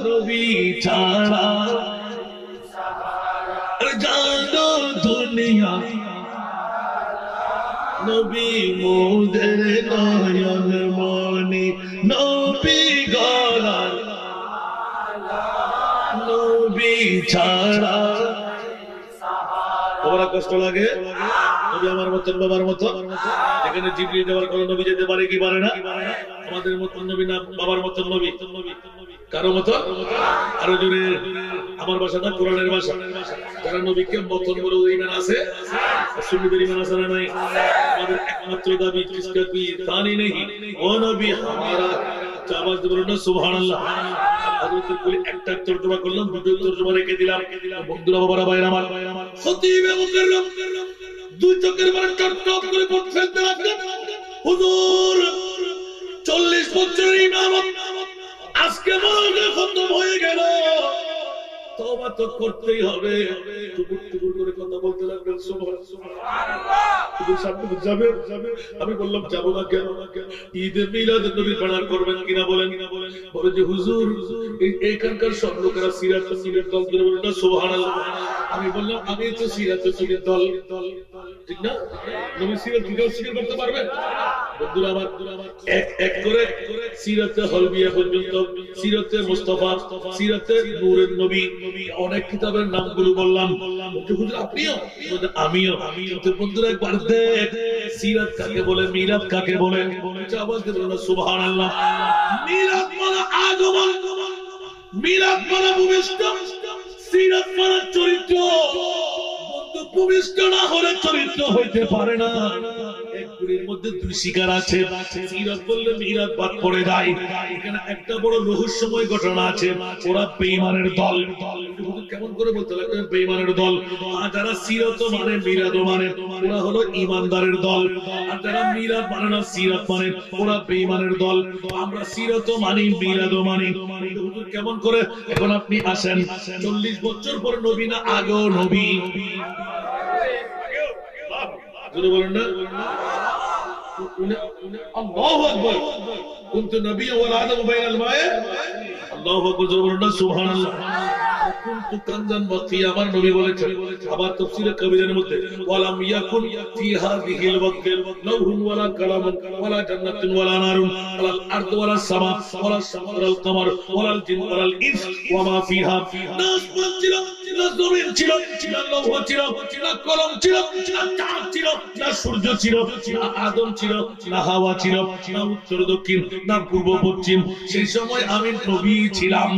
নবী ছাড়া জানো দুনিয়া, নবী মোদের নয়ন মনি, নবী গলার নবী ছাড়া। তোমার কষ্ট লাগে? নবী আমার মতন বাবার মতো, এখানে জিবরিল যাওয়ার কোনো নবী যেতে পারে কি পারে না? আমাদের মতন নবী না, বাবার মতন নবী, কারো মতো আরো জোরে। আমার ভাষাটা কোরআনের ভাষা। যারা নবীকে মতন বলে ঈমান আছে, সুন্নিদের ঈমান আছে না নাই? আমাদের একমাত্র দাবি কিসকা কি তানি নেই, ও নবী হামারা, আওয়াজ দিয়ে বলুন না সুবহানাল্লাহ। হযরতের কোলে একটা তরজমা করলাম, দুটো তরজমা রেখে দিলাম। বন্ধুরা বাবারা ভাইরা আমার, খতিবে মুকাররম দুই চোখের মানে টপ করে পড়তে ফেলতে লাগলেন, হুজুর 40 বছরের ইমামত আজকে মনে খতম হয়ে গেল, তওবা তো করতেই হবে। টুকুর টুকুর করে কথা বলতে লাগলেন, সুবহানাল্লাহ। হুজুর সামনে যাবে, আমি বললাম যাব না কেন? ঈদে মিলাদুন নবী পালন করবেন কিনা বলেন? বলে যে হুজুর এইখানকার সব লোকেরা সিরাত নবীর দল করে বলেন না সুবহানাল্লাহ। আমি বললাম আমি তো সিরাত নবীর দল, ঠিক না? নবী সিরাত কি কেউ স্বীকার করতে পারবে? বন্ধুরা আমার, এক এক করে সিরাতে হলবিয়া পর্যন্ত, সিরাতে মুস্তাফা, সিরাতে নূরের নবী, অনেক কিতাবের নামগুলো বললাম। হুজুর আপনিও? আমিও। কিন্তু বন্ধুরা একবার দেখ সিরাত কাকে বলে, মিলাদ কাকে বলে? আওয়াজ দিয়ে বলুন সুবহানাল্লাহ। মিলাদ মানে আগমন, মিলাদ মানে ভূমিষ্ঠ, সিরাত মানে চরিত্র। বন্ধু ভূমিষ্ঠ না হলে চরিত্র হইতে পারে না। এক গুলির মধ্যে দুই শিকার আছে, সিরাত বললে মিলাদ বাদ পড়ে যায়। এখানে একটা বড় রহস্যময় ঘটনা আছে। ওরা বেঈমানের দল। কেমন করে বলতে লাগবে বেঈমানের দল? আর যারা সিরাত মানে মিলাদ মানে ওরা হলো ঈমানদারের দল। আর যারা মিলাদ মানে না সিরাত মানে ওরা বেঈমানের দল। আমরা সিরাত মানি, মিলাদ মানি। হুজুর কেমন করে? এখন আপনি আসেন, 40 বছর পর নবী না আগেও নবী? বলেন না আল্লাহু আকবার, কুনতু নাবিয়্যান ওয়া আদমু বাইনাল মায়ে, আল্লাহু আকবার বলেন না সুবহানাল্লাহ। কুনতু কানজান ওয়াকিয়া, আমার নবী বলেছেন আবার তাফসীরে কবিরের মধ্যে, ওয়ালাম ইয়াকুন ফি হাযিহিল ওয়াক্তি লাউহুন ওয়ালা কালামুন ওয়ালা জান্নাতুন ওয়ালা নারুন ওয়ালাল আরদু ওয়ালাস সামা ওয়ালাস শামসু ওয়ালাল কমার ওয়ালাল জিন ওয়ালাল ইনস ওয়া মা ফিহা। না আসমান ছিল, না জমিন ছিল, না লৌহ ছিল, না কলম ছিল, না চাঁদ ছিল, না সূর্য ছিল, না আদম ছিল, না হাওয়া ছিল, না উত্তর দক্ষিণ, না পূর্ব পশ্চিম। সেই সময় আমি নবী ছিলাম।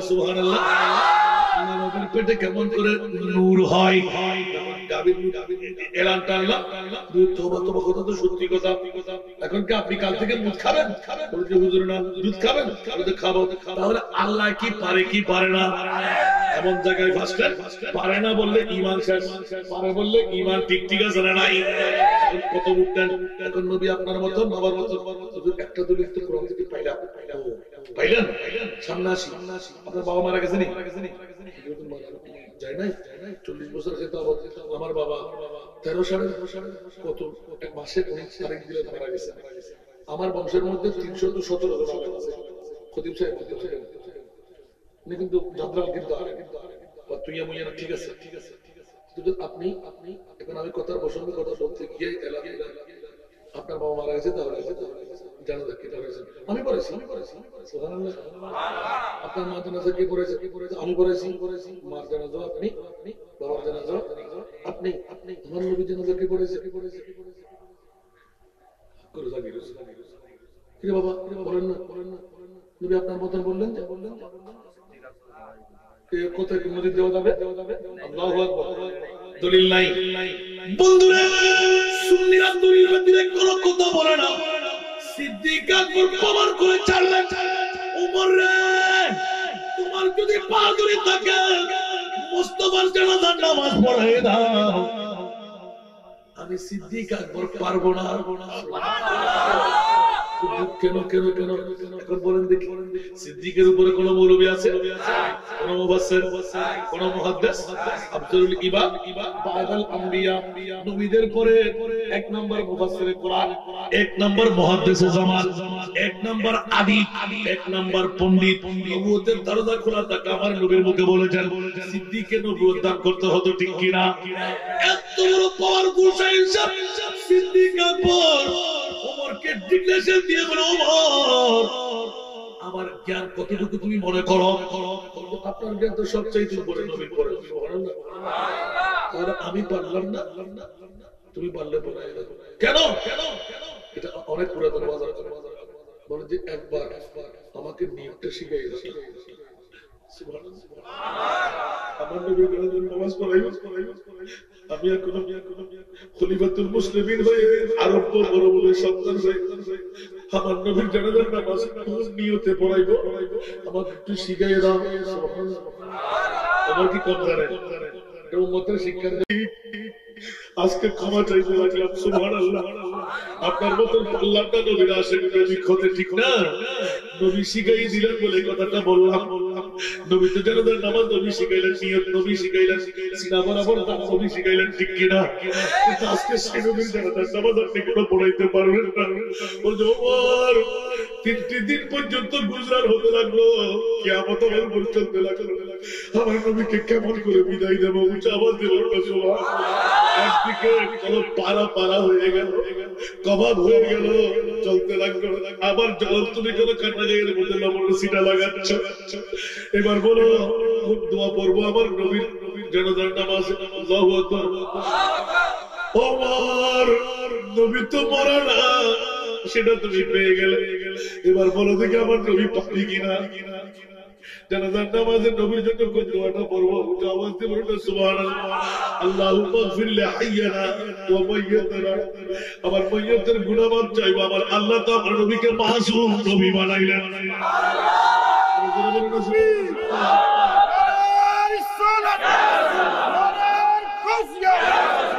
সুবহানাল্লাহ। নবীর পেটে কেমন করে নূর হয়? সত্যি কথা। এখন কি আপনি কাল থেকে দুধ খাবেন? হুজুর না দুধ খাবেন? খাবো। তাহলে আল্লাহ কি পারে কি পারে না? এমন জায়গায় ফাঁসলেন, পারে না বললে ঈমান শেষ, পারে বললে ঈমান ঠিক আছে না নাই? কত উঠতেন। এখন নবী আপনার মতো, বাবার মতো। একটা দলিল তো কোরআন থেকে পাইলাম। পাইলেন? সামনে আসি। আপনার বাবা মারা গেছেনি? যায় নাই? 40 বছর খেতে হবে। আমার বাবা 13 সালে কত এক মাসে তারিখ দিলে মারা গেছে। আমার বংশের মধ্যে 317 জন আছে। খতিব সাহেব উনি কিন্তু জাদরাল, কিন্তু তুইয়া মুইয়া ঠিক আছে। আপনি এখন আমি কথার প্রসঙ্গে কথা বলতে গিয়ে আপনার বাবা মারা গেছে, তাহলে জানাজা কে পড়েছে? আমি পড়েছি। সুবহানাল্লাহ। আপনার মা জানাজা কে পড়েছে? আমি পড়েছি। মার জানাজা আপনি, বাবার জানাজা আপনি। আমার নবী জানাজা কে পড়েছে? করে জাগিয়ে কি রে বাবা, বলেন না। নবী আপনার মতন বললেন যে কোথায় মসজিদ দেওয়া যাবে? আল্লাহু আকবার। দলিল নাই বন্ধুরা, সুন্নিরা দলিল বাতিলে কোনো কথা বলে না। সিদ্দিক আকবর প্রমাণ করে ছাড়লেন, ওমর রে তোমার যদি বাহাদুরি থাকে মুস্তাফার জানাজার নামাজ পড়ায় দাও। আমি সিদ্দিক আকবর পারবো না। কেন কেন কেন এখন বলেন দেখি। সিদ্দিকের উপরে কোন মৌলবী আছে? কোন মুফাসসির? কোন মুহাদ্দিস? আব্দুল ইবাদ বাদাল আম্বিয়া, নবীদের পরে এক নাম্বার মুফাসসিরে কোরআন, এক নাম্বার মুহাদ্দিসে জামান, এক নাম্বার আদিব, এক নাম্বার পণ্ডিত। নবুয়তের দরজা খোলা থাকে আমার নবীর মুখে বলেছেন সিদ্দিককে নবুয়ত দান করতে হতো, ঠিক কি না? এত বড় পাওয়ারফুল সাহেব সিদ্দিক আকবর ওমরকে ডিক্লেরেশন দিয়ে বলে, ওমর আমার জ্ঞান কতটুকু তুমি মনে করো? আপনার জ্ঞান তো সবচেয়ে উপরে, নবীর পরে। সুবহানাল্লাহ। আর আমি পারলাম না, তুমি পারলে বলে কেন? এটা অনেক পুরাতন বাজার বলে যে একবার আমাকে নিয়তটা শিখাই দাও। আমার নবীর নামাজ পড়াইব, আমি এখন খলিফাতুল মুসলিমিন হয়ে আরব বড় বড় সন্তান হয়ে আমার নবীর জানাজার নামাজ নিয়তে পড়াইব, আমাকে একটু শিখাই দাও। আমার কি কম জানে? এটা উম্মতের শিক্ষা। আজকে ক্ষমা চাইতে লাগলাম। সুবহানাল্লাহ। আপনার মতো আল্লাহটা নবীর আশেক নবী খতে, ঠিক না? নবী শিখাই দিলেন বলে কথাটা বললাম। নবী তো জানাজার নামাজ নবী শিখাইলেন, নিয়ত নবী শিখাইলেন, সিনা বরাবর দান নবী শিখাইলেন, ঠিক কি না? কিন্তু আজকে সেই নবীর জানাজার নামাজ আপনি কেন পড়াইতে পারবেন না? বলছে ওমর 3টি দিন পর্যন্ত গুজরাট হতে লাগলো, কিয়ামত পর্যন্ত চলতে লাগলো। আমার নবীকে কেমন করে বিদায় দেবো? উচ্চ আওয়াজ দিল না। সুবহানাল্লাহ। একদিকে কলব পারা হয়ে গেল, কবাব হয়ে গেল, চলতে লাগলো। আবার জল তুমি কেন কাটা জায়গার মধ্যে লবণ সিটা লাগাচ্ছ? এবার বলো কোন দোয়া পড়বো আমার নবীর জানাজার নামাজে? আল্লাহু আকবার। ওমর নবী তো মরা না, সেটা তুমি পেয়ে গেলে। এবার বলো দেখি আমার নবী পাবি কিনা? জানাজার নামাজে নবীর জন্য কোন দোয়াটা পড়বো? আওয়াজ দিয়ে বলুন সুবহানাল্লাহ। আল্লাহুম্মা গফির লি হাইয়িনা ওয়া মাইয়িতিনা। আমার মাইয়িতের গুনাহ মাফ চাইবো। আমার আল্লাহ তো আমার নবীকে মাসুম নবী বানাইলেন।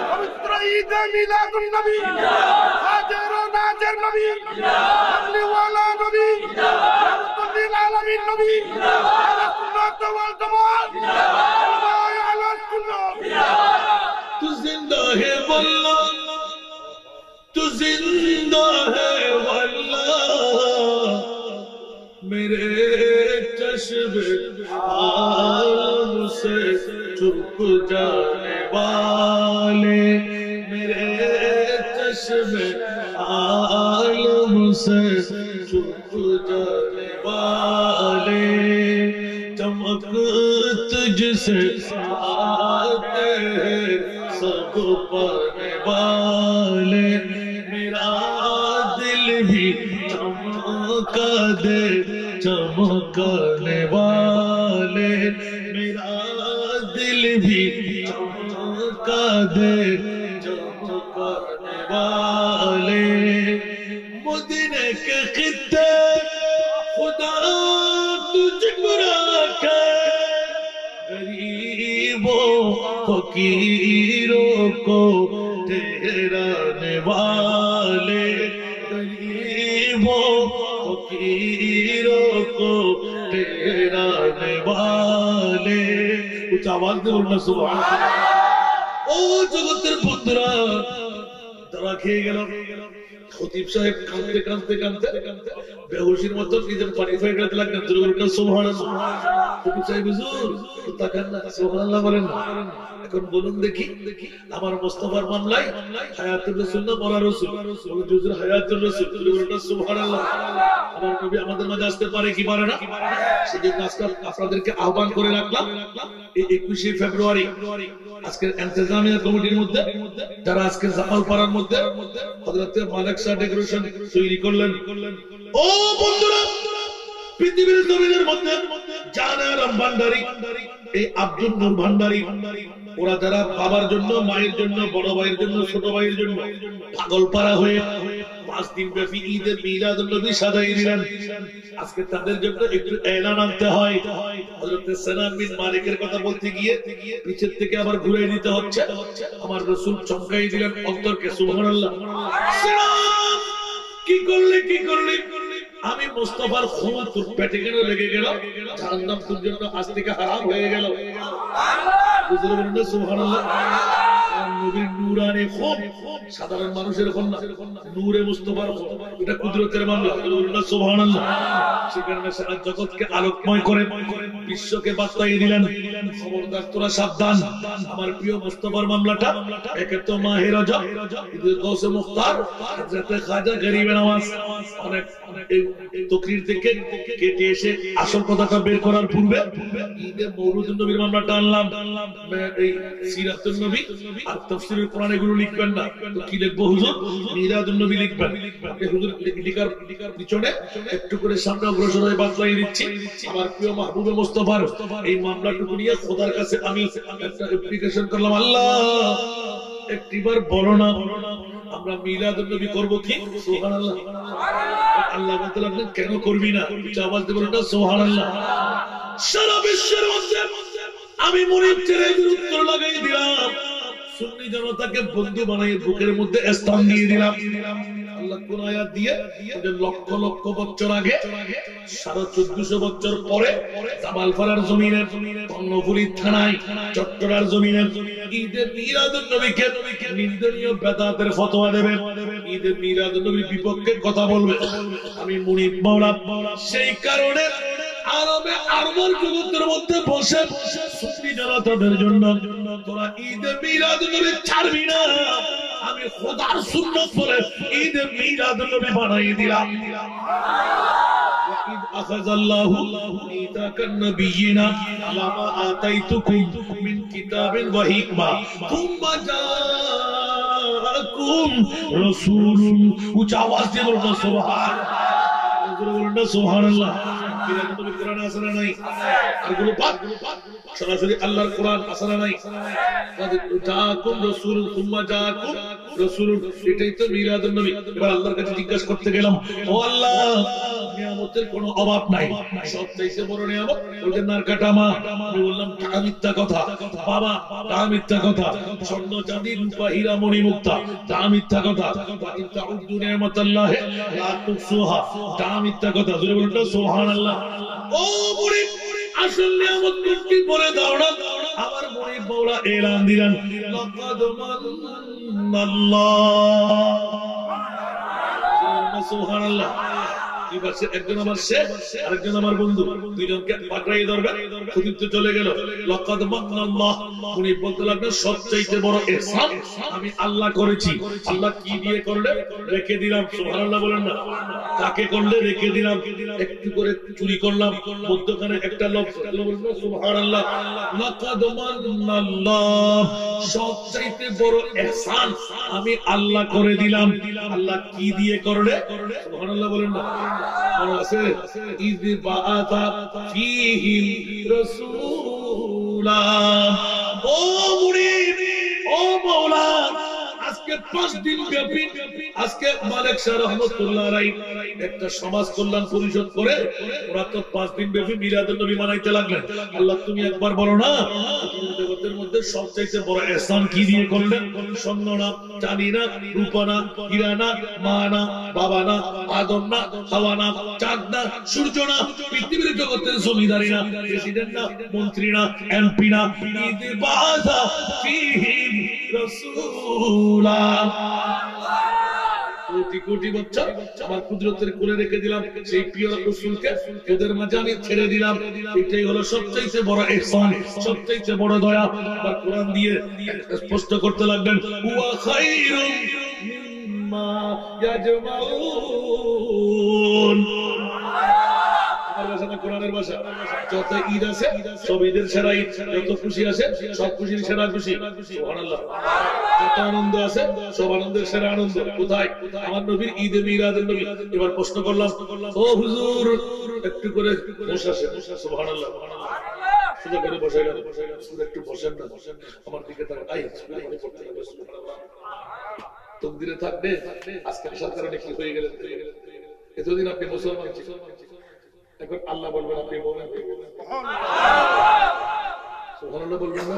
পবিত্র ঈদ মিলাদুন নবী, হাজির ও নাজির নবী, আমলি ওয়ালা নবী, রাহমাতুল আলামিন নবী, আলা সুন্নাত ওয়াল জামাত, আলা সুন্নাত। তু জিন্দা হে ওয়াল্লাহ, তু জিন্দা হে ওয়াল্লাহ, মেরে চশমে आलम से छुप जाने वाले, मेरे चश्मे आलम से छुप जाने वाले, चमक तुझसे आते हैं सब पाने वाले, मेरा दिल भी चमका दे चमकने वाले, मेरा दिल भी चमका दे चमकने वाले, मदीने के खित्ते खुदा तुझको रखे, गरीबों फकीरों को ठहराने वाले, गरीबों फकीरों को ठहराने वाले। कुछ आवाज दे बोलना सुभान अल्लाह। ओ जगतेर पुत्रा তারা খেয়ে গেল। খতিব সাহেব কাঁদতে কাঁদতে কাঁদতে বেহুশির মতো নিজের পানি ফেলে গেতে লাগলেন। সুবহানাল্লাহ। খতিব সাহেব হুজুর তাকান না, সুবহানাল্লাহ বলেন না। এখন বলুন দেখি, আমার মুস্তাফার মামলায় হায়াতুর রাসূল না মরা রাসূল? হুজুর হায়াতুর রাসূল। সুবহানাল্লাহ। আমার নবী আমাদের মাঝে আসতে পারে কি পারে না? সেজন্য আজকে আপনাদেরকে আহ্বান করে রাখলাম, এই 21শে ফেব্রুয়ারি আজকের ইন্তেজামিয়া কমিটির মধ্যে যারা আজকে জামালপাড়ার মধ্যে হযরত মালিক শাহ ডেকোরেশন তৈরি করলেন, ও বন্ধুরা, পৃথিবীর জমিনের মধ্যে জানে আলম ভান্ডারী, এই আব্দুল নূর ভান্ডারী, ওরা যারা বাবার জন্য, মায়ের জন্য, বড় ভাইয়ের জন্য, ছোট ভাইয়ের জন্য পাগল পারা হয়ে 5 দিন ব্যাপী ঈদের মিলাদুন নবী সাজাই দিলেন, আজকে তাদের জন্য একটু এলান আনতে হয়। হযরত সালাম বিন মালিকের কথা বলতে গিয়ে পিছের থেকে আবার ঘুরে দিতে হচ্ছে। আমার রাসূল চমকাই দিলেন অন্তরকে। সুবহানাল্লাহ। সালাম কি করলে কি করলে? আমি মুস্তাফার খুন তোর পেটে কেন লেগে গেল? জাহান্নাম তোর জন্য আজ থেকে হারাম হয়ে গেল। সুবহানাল্লাহ। নবীর নূরানি খুন, সাধারণ মানুষের খুন না, নূরে মুস্তাফার খুন, এটা কুদরতের মামলা। সুবহানাল্লাহ। সেখানে সারা জগৎকে আলোকময় করে বিশ্বকে বার্তাই দিলেন, খবরদার তোরা সাবধান। আমার প্রিয় মুস্তাফার মামলাটা একে তো মাহে রজব, ঈদুল গৌসে মুখতার, হযরত খাজা গরিবে নওয়াজ অনেক তকরীর থেকে কেটে এসে আসল কথাটা বের করার পূর্বে ঈদে মওলুদুন নবীর মামলাটা আনলাম। এই সিরাতুন নবী আর তাফসীরুল কোরআন এগুলো লিখবেন না, তো কি লিখবো হুজুর? মিলাদুন নবী লিখবেন। আপনি হুজুর লিখার পিছনে একটু করে সামনে অগ্রসর হয়ে বাতলাই দিচ্ছি। আমার প্রিয় মাহবুবে মুস্তাফার এই মামলাটুকু নিয়ে খোদার কাছে আমি একটা অ্যাপ্লিকেশন করলাম, আল্লাহ একটিবার বলো না আমরা মিলাদুন নবী করব কি? সুবহানাল্লাহ। আল্লাহ বলতে লাগলেন কেন করবি না? আওয়াজ দিয়ে বলুন না সুবহানাল্লাহ। সারা বিশ্বের মধ্যে আমি মুনিব ছেড়ে উত্তর লাগাই দিলাম, সুন্নি জনতাকে বন্ধু বানিয়ে বুকের মধ্যে স্থান দিয়ে দিলাম। আল্লাহ কোন আয়াত দিয়ে? লক্ষ লক্ষ বছর আগে, 1450 বছর পরে জামালপাড়ার জমিনে, কর্ণফুলী থানায়, চট্টগ্রাম জমিনে ঈদে মিলাদুন নবীকে নিন্দনীয় বেদাতের ফতোয়া দেবে, ঈদে মিলাদুন নবীর বিপক্ষে কথা বলবে আমি মুনিব মাওলা। সেই কারণে আরবে আরবের জগতের মধ্যে বসে সুন্নি জনতাদের জন্য তোরা ঈদে মিলাদুন নবী ছাড়বি না, আমি খোদার সুন্নাত বলে ঈদে মিলাদুন নবী বানাই দিলাম। وَإِذْ أَخَذَ اللَّهُ مِيثَاقَ النَّبِيِّينَ لَمَا آتَيْتُكُم مِّن كِتَابٍ وَحِكْمَةٍ ثُمَّ جَاءَكُمْ رَسُولٌ উচ্চ আওয়াজ দিয়ে বলুন সুবহানাল্লাহ। সুবহানাল্লাহ। মিলাদুন নবীর কোরআন আছে না নাই? এগুলো পাক সরাসরি আল্লাহর কোরআন আছে না নাই? জাআকুম রাসূলুন সুম্মা জাআকুম রাসূলুন, এটাই তো মিলাদুন নবী। এবার আল্লাহর কাছে জিজ্ঞাসা করতে গেলাম, ও আল্লাহ নিয়ামতের কোনো অভাব নাই, সবচেয়ে বড় নিয়ামত ওদের কাটা মা। আমি বললাম তা মিথ্যা কথা বাবা, তা মিথ্যা কথা। স্বর্ণ চাঁদি রূপা হীরা মণি মুক্তা, তা মিথ্যা কথা। ইন তাউদ্দু নিয়ামাতাল্লাহি লা তুহসুহা, তা মিথ্যা কথা। জোরে বলুন না সুবহানাল্লাহ। ও মুরিদ, আসল নিয়ামত কোনটি বলে দাও না। আমার মুরিদ মাওলা এলান দিলেন, লাকাদ মান্নাল্লাহ। সুবহানাল্লাহ। একজন আমার শেখ, আরেকজন আমার বন্ধু, দুইজনকে পাকড়াই ধরবেন, খতিব তো চলে গেল। লাকাদ মান্নাল্লাহ, উনি বলতে লাগলেন সবচেয়ে বড় ইহসান আমি আল্লাহ করেছি। আল্লাহ কি দিয়ে করলে? রেখে দিলাম। সুবহানাল্লাহ বলেন না। কাকে করলে? রেখে দিলাম। একটু করে চুরি করলাম, মধ্যখানে একটা লোক। সুবহানাল্লাহ। লাকাদ মান্নাল্লাহ, সবচেয়ে বড় ইহসান আমি আল্লাহ করে দিলাম। আল্লাহ কি দিয়ে করলে? সুবহানাল্লাহ বলেন না। إذ بعث فيهم رسولا। ও মুরিদ, ও মাওলা, আজকে 5 দিন ব্যাপী আজকে মালিক শাহ রহমাতুল্লাহ আলাইহি একটা সমাজ কল্যাণ পরিষদ করে ওরা তো 5 দিন ব্যাপী মিলাদুন নবী মানাইতে লাগলেন। আল্লাহ তুমি একবার বলো না জগতের মধ্যে সবচেয়ে বড় ইহসান কি দিয়ে করলেন? স্বর্ণ না, চাঁদি না, রূপা না, হীরা না, মা না, বাবা না, আদম না, হাওয়া না, চাঁদ না, সূর্য না, পৃথিবীর জগতের জমিদারি না, প্রেসিডেন্ট না, মন্ত্রী না, এমপি না। ঈদ বাযা ফীহিম রাসূলা। কোটি কোটি বছর আমার কুদরতের কোলে রেখে দিলাম সেই প্রিয় রাসূলকে ওদের মাঝে আমি ছেড়ে দিলাম এটাই হলো সবচেয়ে বড় ইহসান সবচেয়ে বড় দয়া আর কোরআন দিয়ে স্পষ্ট করতে লাগবেন ওয়া খায়রুম মিম্মা ইয়াজমাউন কোরআনের ভাষা যত ঈদ আছে সব ঈদের সেরা ঈদ যত খুশি আছে সব খুশির সেরা খুশি সুবহানাল্লাহ যত আনন্দ আছে সব আনন্দের সেরা আনন্দ কোথায় আমার নবীর ঈদে মিলাদুন নবী এবার প্রশ্ন করলাম ও হুজুর একটু করে বসে সুবহানাল্লাহ সুজা করে বসে গেল একটু বসেন না আমার দিকে তাকান আই সুবহানাল্লাহ তকদিরে থাকবে আজকে আসার কারণে কি হয়ে গেলেন এতদিন আপনি মুসলমান ছিলেন এখন আল্লাহ বলবেন আপনি মুমিন সুবহানাল্লাহ বলবেন না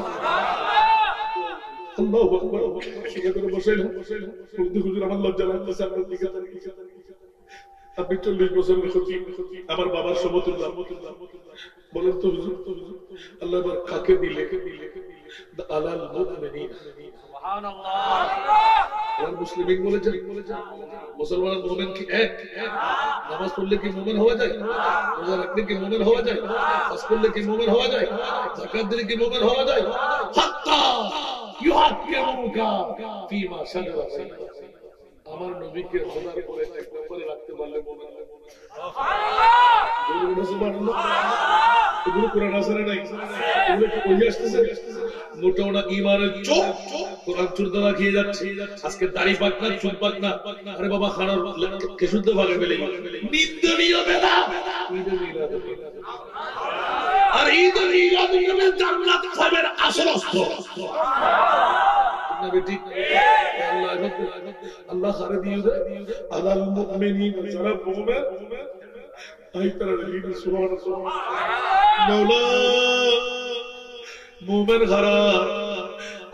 আল্লাহু আকবার সুজা করে বসেলেন হুজুর আমার লজ্জা লাগতেছে আপনার দিকে আপনি 40 বছরের খতিব আমার বাবার সমতুল্য বলেন তো হুজুর আল্লাহ এবার কাকে দিলে আলাল মুমিনিন সুবহানাল্লাহ মুসলিম বলেছেন মুসলমান মুমিন কি এক নামাজ পড়লে কি মুমিন হওয়া যায় রোজা রাখলে কি মুমিন হওয়া যায় হজ করলে কি মুমিন হওয়া যায় যাকাত দিলে কি মুমিন হওয়া যায় হাত্তা ইউহাক্কিমুকা ফীমা শাজারা বাইনাহুম আমার নবীকে খোদার করে এক নম্বরে রাখতে পারলে মুমিন সুবহানাল্লাহ সুবহানাল্লাহ এগুলো কোরআন আসরে নাই এগুলো কি ওই আসতেছে মোটা মোটা ঈমানের চোখ কোরআন চুরদারা খেয়ে যাচ্ছে আজকে দাড়ি পাক না চুল পাক না আরে বাবা খানার কে শুদ্ধ ভাগে ফেলে নিন্দনীয় বেলা ঈদে মিলাদ আর ঈদে মিলাদ নবীর জান্নাত খাবের আসল অস্ত্র নবী ঠিক আল্লাহ খারে দিয়ে দেয় আলাল মুমিনিন যারা মুমিন আই তারা লিন সুবহানাল্লাহ মাওলা মুমিন খারা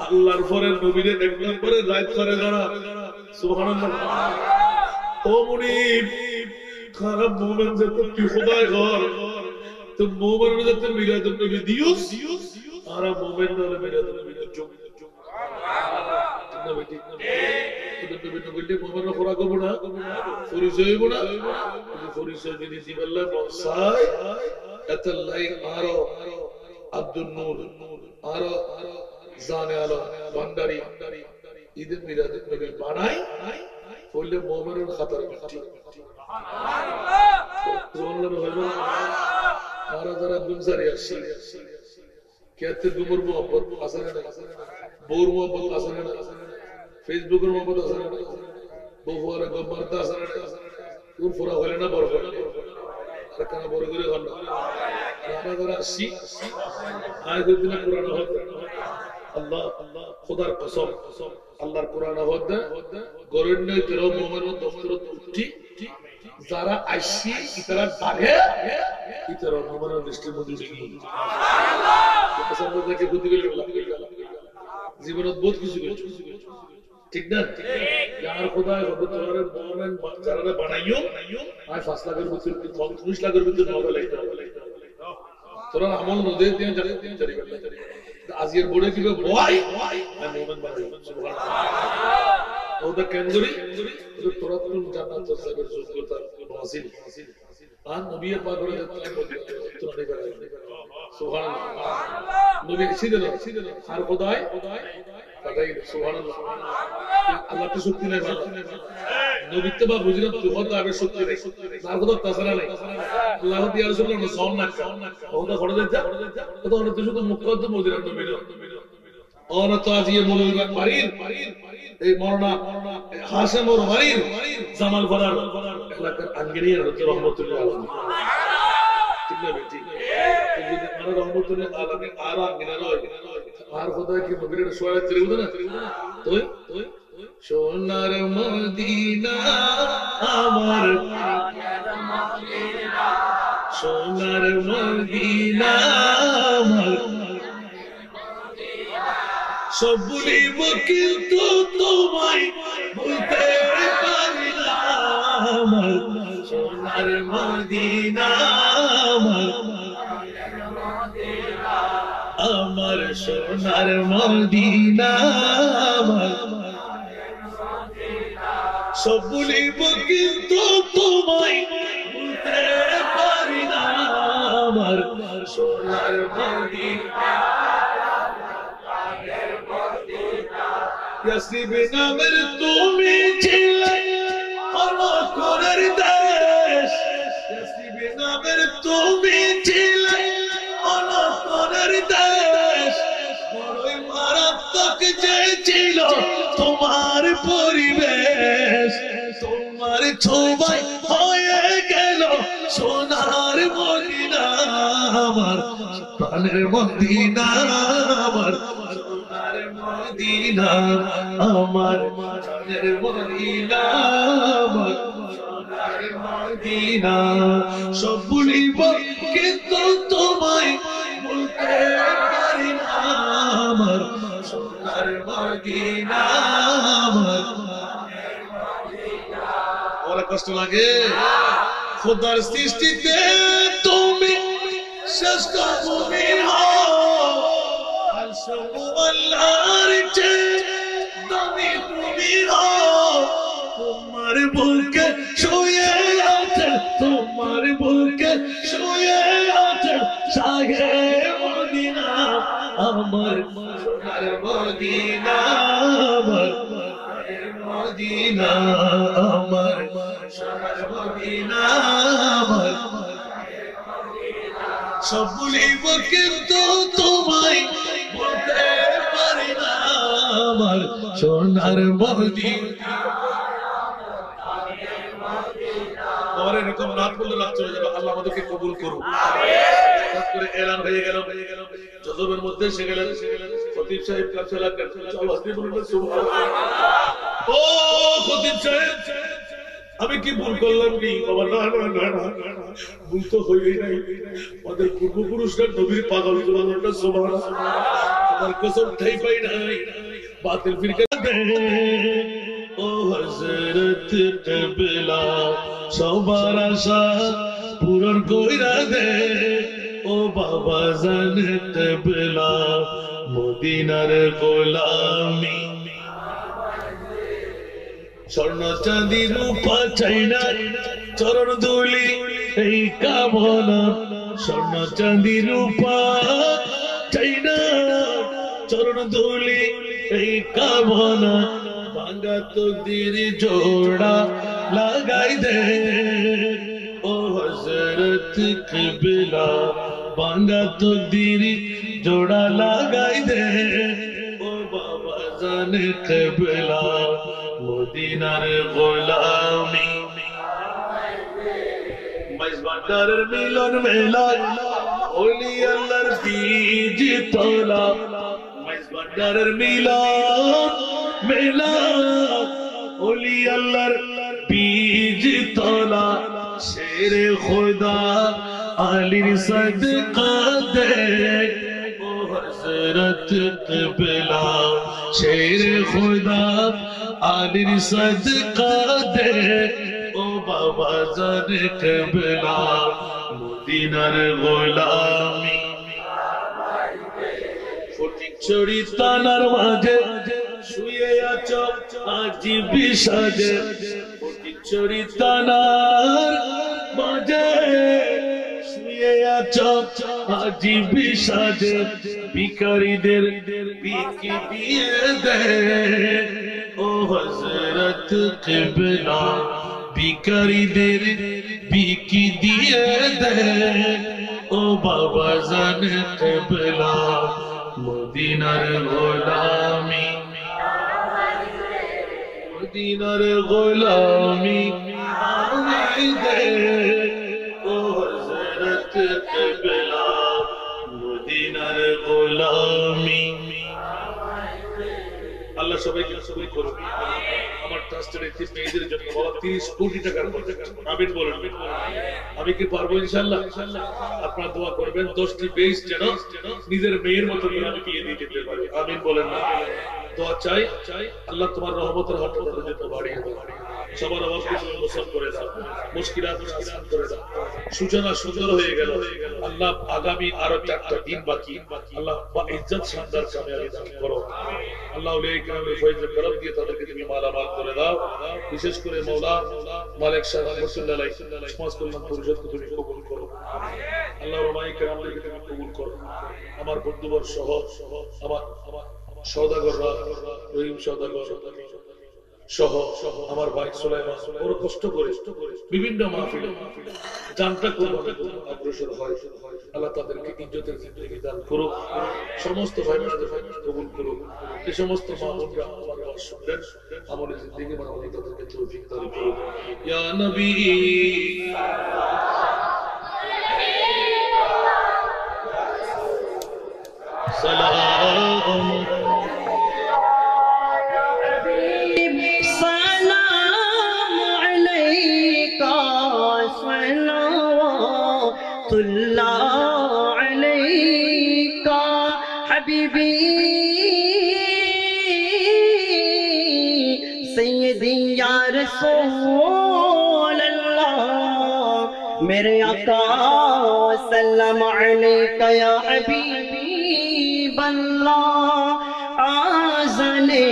আল্লাহর পরে নবীর এক নম্বরে রাত করে যারা সুবহানাল্লাহ ও মুনিব খারাপ মুমিন যত কি খোদায় ঘর তো মুমিন যত মিলাদুন নবী দিওস আর মুমিন হলো মিলাদুন নবী যোগ নবী ঠিক নবী নবী মুমিন খোরা করব না পরিচয় হইব না পরিচয় যদি দিবাল্লাহ বসায় এতলাই আরো আব্দুল নূর আরো জানে আলো ভান্ডারি ঈদে মিলাদুন নবী বানাই বললে মুমিনের খাতার মিষ্টি সুবহানাল্লাহ আর যারা দুমসারি আসছে কেতে গুমর মোহাম্মদ আসলে না বোর মোহাম্মদ আসলে না ফেসবুকের মোহাম্মদ আসলে না বহুয়ারে গব্বরতা আসলে না কোন ফোরা হলে না বড় করে আর কেন বড় করে হল না আমরা যারা আসছি আয়াতের দিনে কোরআন হতে আল্লাহ খোদার কসম আল্লাহর কোরআন হতে গরণ্য তেরো মুমিনের দফতরত উঠি যারা আইসি ইতারা বাগে ইতারা মুমিনের দৃষ্টির মধ্যে দেখি সুবহানাল্লাহ বুদ্ধি গেল জীবনত বহুত কিছু ঠিক না যার খোদা হবে তোরে মুমিন যারা বানাইও আর 5 লাখের ভিতর 30 লাখের ভিতর নবে লাইতে তোরা আমল নদে দিয়ে জারি আজির বড়ে কি ভয় আমি মুমিন বানাই সুবহানাল্লাহ ওটা কেন্দ্রি তোরা তো জান্নাত সাহেবের যোগ্যতা হাসিল আর নবী পাক করে তোরা নেবে সুবহানাল্লাহ নবী ছিলেন আর খোদায় তাই সুবহানাল্লাহ আল্লাহ তো শক্তি নাই ভালো নবী তো বা বুঝিনা তো কত আগে শক্তি নাই আর খোদা তাছাড়া নাই আল্লাহ দিয়া রাসূলুল্লাহ সাউন্ড না ওটা করে দিতে ওটা হলো শুধু মুকদ্দম মদিনা নবী और तो आज ये मुल्क मरीर এই মরনা হাশেম ওর মরির জামাল ফরার এলাকার আঙ্গিরিয়া রহমাতুল্লাহ আলাইহি ঠিক না বেটি যদি মারা রহমাতুল্লাহ আলাইহি আর আঙ্গিনা রয় আর খোদা কি নবীর সোয়া ত্রিউদ না তুই সোনার মদিনা আমার সোনার মদিনা আমার সব ভুলিব কিন্তু তোমায় ভুলতে পারি না আমার সোনার মদিনা আমার সোনার মদিনা সব ভুলিব কিন্তু তোমায় ভুলতে পারি না আমার সোনার মদিনা ইয়াসরিব নামের তুমি ছিলে অলকরের দেশ ইয়াসরিব নামের তুমি ছিলে অলকরের দেশ বড়ই মারাত্মক যে ছিল তোমার পরিবেশ তোমার ছোঁয়ায় হয়ে গেল সোনার মদিনা আমার প্রাণের মদিনা আমার সোনার মদিনা আমার প্রাণের মদিনা আমার সোনার মদিনা সব ভুলিব কিন্তু তোমায় বলতে পারি না আমার সোনার মদিনা আমার ওরা কষ্ট লাগে খোদার সৃষ্টিতে তুমি শ্রেষ্ঠ মুমিন হও আরশ আল্লাহর চেয়ে দামি তুমি হও তোমার বুকে শুয়ে আছে তোমার বুকে শুয়ে আছে শাহে মদিনা আমার সোনার মদিনা আমার মদিনা আমার সোনার মদিনা আমার সব ভুলিব কিন্তু তোমায় বলতে পারি না আমার সোনার মদিনা আমার এরকম রাত করলে রাত চলে যাবে আল্লাহ আমাদেরকে কবুল করুন আমিন করে এলান হয়ে গেল যতবের মধ্যে সে গেলেন খতিব সাহেব কাছে লাগলেন আওয়াজ দিয়ে বললেন সুবহানাল্লাহ ও খতিব সাহেব আমি কি ভুল করলাম কি বাবা না না না না ভুল তো হইই নাই আমাদের পূর্বপুরুষরা নবীর পাগল বললেন সুবহানাল্লাহ তোমার কসম ঠাই পাই নাই বাতিল ফিরকে ও হযরত কিবলা সবার আশা পূরণ কইরা দে ও বাবা জান কিবলা মদিনার গোলামি স্বর্ণ চাঁদি রূপা চাই না চরণ ধুলি এই কামনা স্বর্ণ চাঁদি রূপা চাই না চরণ ধুলি এই কামনা ভাঙা তকদীর জোড়া লাগাই দে ও হযরত কিবলা ভাঙা তকদীর জোড়া লাগাই দে ও বাবা জান কিবলা মদিনার গোলামি মাইজবান্ডারের মিলন মেলা ওলি আল্লাহর বীজ তোলা মাইজবান্ডারের মিলন মেলা ওলি আল্লাহর বীজ তোলা শেরে খোদা আলীর সদকা দে ও হযরত কিবলা শেরে খোদা আলীর সদকা দে ও বাবা জান কিবলা মদিনার গোলামি ফটিকছড়ি থানার মাঝে শুয়ে আছো আজিব সাজে ফটিকছড়ি থানার মাঝে শুয়ে আছো আজিব সাজে ভিখারিদের বিকি দিয়ে দে ও হযরত কিবলা ভিখারিদের বিকি দিয়ে দে ও বাবা জান কিবলা মদিনার গোলামি মদিনার গোলামি আমায় দে ও হযরত কিবলা মদিনার গোলামি আল্লাহ সবাইকে সবাই করুন আমার ট্রাস্টের এই মেয়েদের জন্য বাবা 30 কোটি টাকার প্রজেক্ট আমিন বলেন আমি কি পারবো ইনশাআল্লাহ আপনারা দোয়া করবেন 10টি বেস যেন নিজের মেয়ের মতো নিয়ে আমি বিয়ে দিয়ে দিতে পারি আমিন বলেন না দোয়া চাই আল্লাহ তোমার রহমতের হাত তাদের জন্য বাড়িয়ে দাও সবার অবস্থা মোচন করে দাও মুশকিলাত আসান করে দাও সূচনা সুন্দর হয়ে গেল আল্লাহ আগামী আরো 4টা দিন বাকি আল্লাহ বা ইজ্জত শানদার কামিয়াবি দান করো আল্লাহ ওলিয়ে কেরামের ফয়জে করম দিয়ে তাদেরকে তুমি মালামাল করে দাও বিশেষ করে মাওলা মালিক সাহেব রহমাতুল্লাহ আলাইহি সমাজ কল্যাণ পরিষদকে তুমি কবুল করো আল্লাহর ওলামায়ে কেরামকে তুমি কবুল করো আমার বন্ধুবর সহ আমার সওদাগররা রহিম সওদাগর সহ আমার ভাই সুলাইমান বড় কষ্ট করে বিভিন্ন মাহফিলে জানটা কুরবানির জন্য অগ্রসর হয় আল্লাহ তাদেরকে ইজ্জতের জিন্দেগি দান করুক সমস্ত ভাই বোনদের কবুল করুক এই সমস্ত মা বোনরা আমার আওয়াজ শুনলেন আমাদের জিন্দেগি বানানোর তাদেরকে তৌফিক দান করুক ইয়া নবী সালাম الله عليك حبيبي سيدي يا رسول الله میرے آقا سلام عليك يا حبيب الله آزنے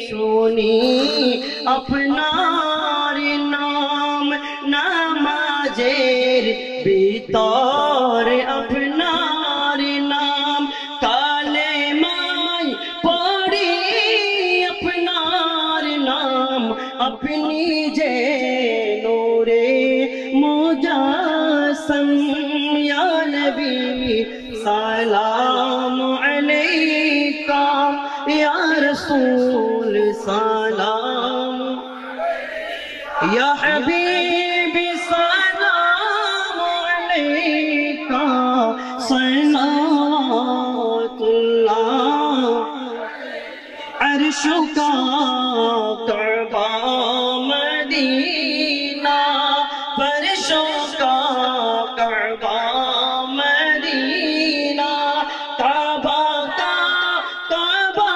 شونی اپنار نام ناماجر بیتار اپنار نام کالے مائی پڑی اپنار نام اپنی جے نورے مجسم یا نبی سلام علیکہ یا رسول سلام یا حبیبی صلوات اللہ عرش کا کعبہ مدینہ فرشوں کا کعبہ مدینہ کعبہ کا کعبہ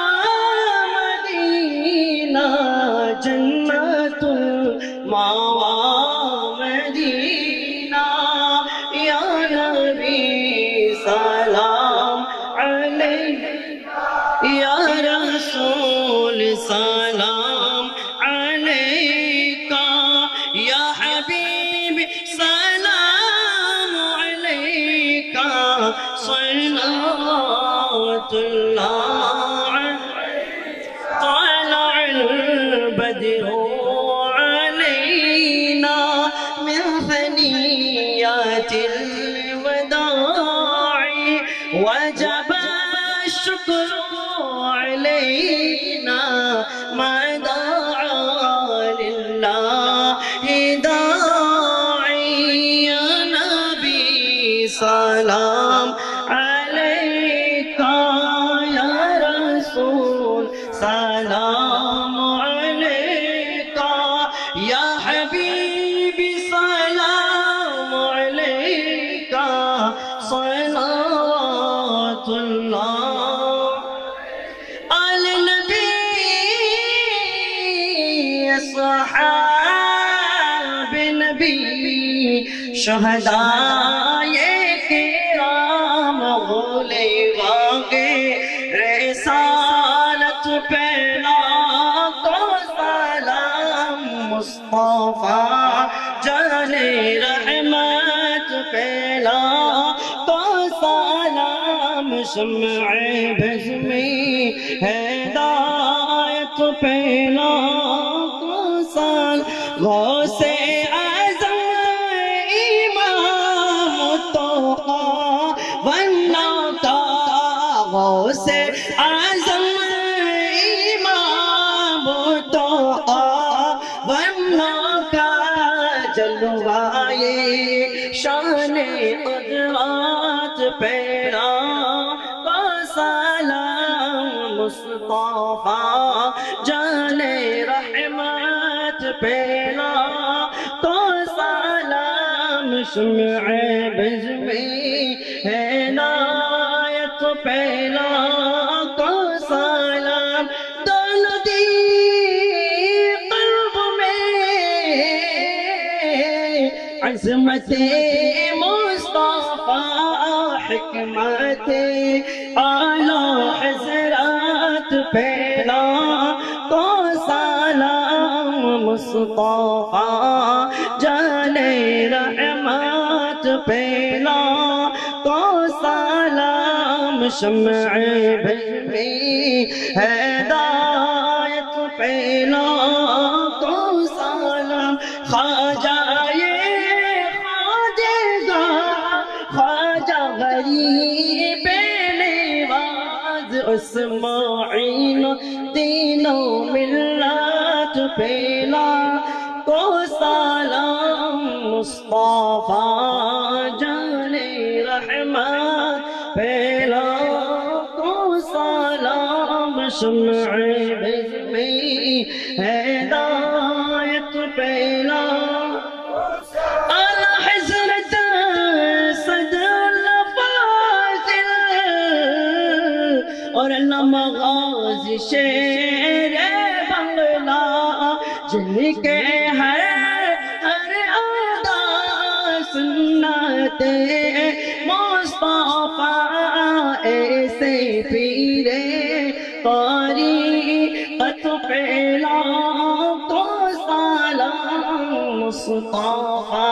مدینہ جنت الماویٰ مدینہ یا نبی سلام علیک یا رسول سلام علیک یا حبیب سلام علیک صلوات اللہ طلع البدر علینا من ثنیات وجب الشكر علينا ما دعا لله داعي يا نبي سلام عليك يا رسول سلام عليك يا حبيبي سلام عليك صلوات الله على النبي صحاب النبي شهداء کرام غلباء رسالت پہلا کو سلام مصطفیٰ جان رحمت پہلا شمع بزمی ہدایت پہلا کو سال غوث اعظم امام التقی والنقا غوث اعظم امام التقی والنقا جلوائے شان قدرات پہلا مصطفیٰ جان رحمت پہلا تو سلام شمع بزمی ہدایت پہلا تو سلام دونوں دی قلب میں عظمت مصطفیٰ حکمت اعلیٰ حضرت پہلا تو سلام مصطفیٰ جان رحمت پہلا کو سلام شمع بھجمی ہدایت پہلا کو سلام خواجہ غریب نواز اسماعیل تینوں ملت پہلا کو سلام مصطفیٰ جان رحمت پہلا کو سلام شمع بزمی ہدایت پہلا اور مغازی شیر بنگلہ جن کے ہر ادا سنت مصطفیٰ ایسے پیرے طریقت پہلا کو سلام مصطفیٰ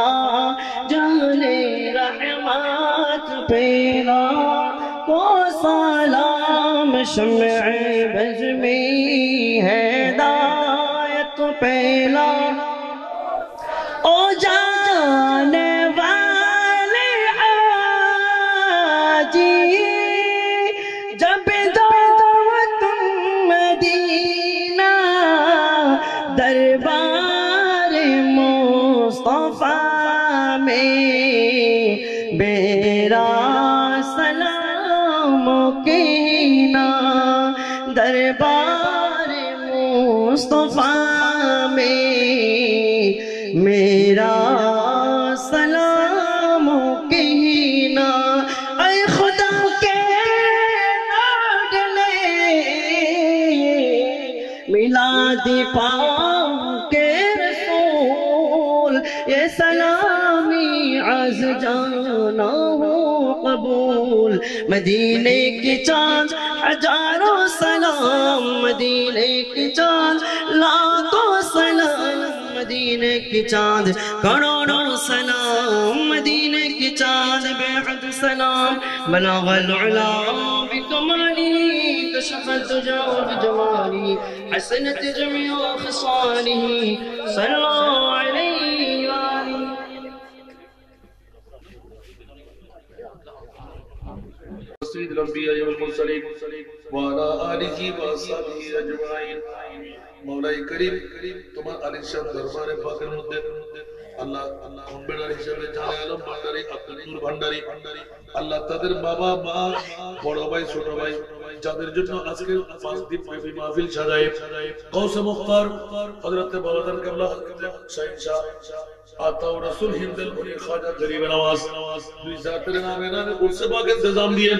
جان رحمت پہلا کو سلام شمع بزمی ہدایت پہلا او جانے والے حاجی جب جاؤ تم مدینہ دربار مصطفیٰ میں میرا سلام کہنا دربار مصطفیٰ میں میرا سلام کہنا اے خدا کے لاڈلے میلاد پاک کے رسول یہ سلامی عز جانا ہو قبول مدینے کی چاند ہزاروں سلام مدینے کی چاند لاکھوں سلام مدینے کی چاند کروڑوں سلام مدینے کی چاند بے حد سلام بلغ العلا بکمالی کشف الدجى بجمالی حسنت جميع خصاله صلی اللہ علیہ وآلہ سید الانبیاء والمرسلین وعلى آلہ وصحبہ اجمعین مولا کریم تمہار علی شان دربار پاک مدد اللہ بڑی হিসেবে জানে আলম ভান্ডারী আব্দুল ভান্ডারী আল্লাহ তাদের বাবা মা বড় ভাই ছোট ভাই যাদের জন্য আজকে 5 দিন ব্যাপী মাহফিল সাজায় গৌসে মুখতার হযরত বাবাদান কিবলা শাহীন শাহ আতা ও রাসূল হিন্দেল বলি খাজা গরিব নওয়াজ দুই জাতের নামে নামে উসে পাক ইন্তজাম দিয়ে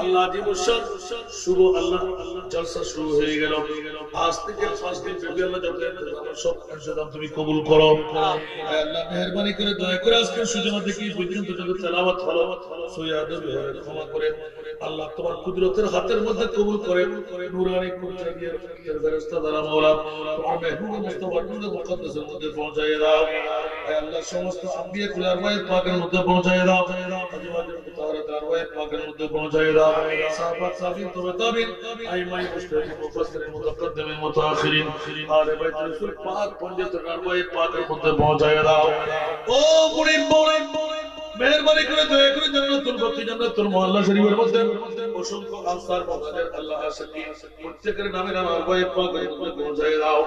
আল্লাহ জীব শান শুভ আল্লাহ জলসা শুরু হয়ে গেল আজ থেকে 5 দিন ব্যাপী আল্লাহ যত সব ইন্তজাম তুমি কবুল করো আল্লাহ মেহেরবানি করে দয়া করে আজকে সুজনা থেকে পর্যন্ত যত তেলাওয়াত হলো সৈয়দ ক্ষমা করে আল্লাহ তোমার কুদরতের হাতের মধ্যে কবুল করে নূরানি কুদরত দিয়ে ফেরেশতা দ্বারা মাওলা তোমার মেহবুব মুস্তাফা নূরে মুকদ্দাসের মধ্যে পৌঁছায় দাও হে আল্লাহ সমস্ত আম্বিয়া কুলার ওয়াই পাকের মধ্যে পৌঁছায় দাও আজওয়াজের মুতাহারাত ওয়াই পাকের মধ্যে পৌঁছায় দাও সাহাবা সাফিন তবে তাবিন আইমাই মুস্তাহিদ মুফাসসিরিন মুতাকদ্দিমিন মুতাআখিরিন আলে বাইত রাসূল পাক পঞ্জতর ওয়াই পাকের মধ্যে পৌঁছায় দাও ও মুরিদ বলে মেহেরবানি করে দয়া করে জান্নাতুল বাকি জান্নাতুল মুআল্লা শরীফের মধ্যে অসংখ্য আনসার মুহাজির আল্লাহ আশিকি প্রত্যেকের নামে নাম আরবায়ে পাকের মধ্যে পৌঁছায় দাও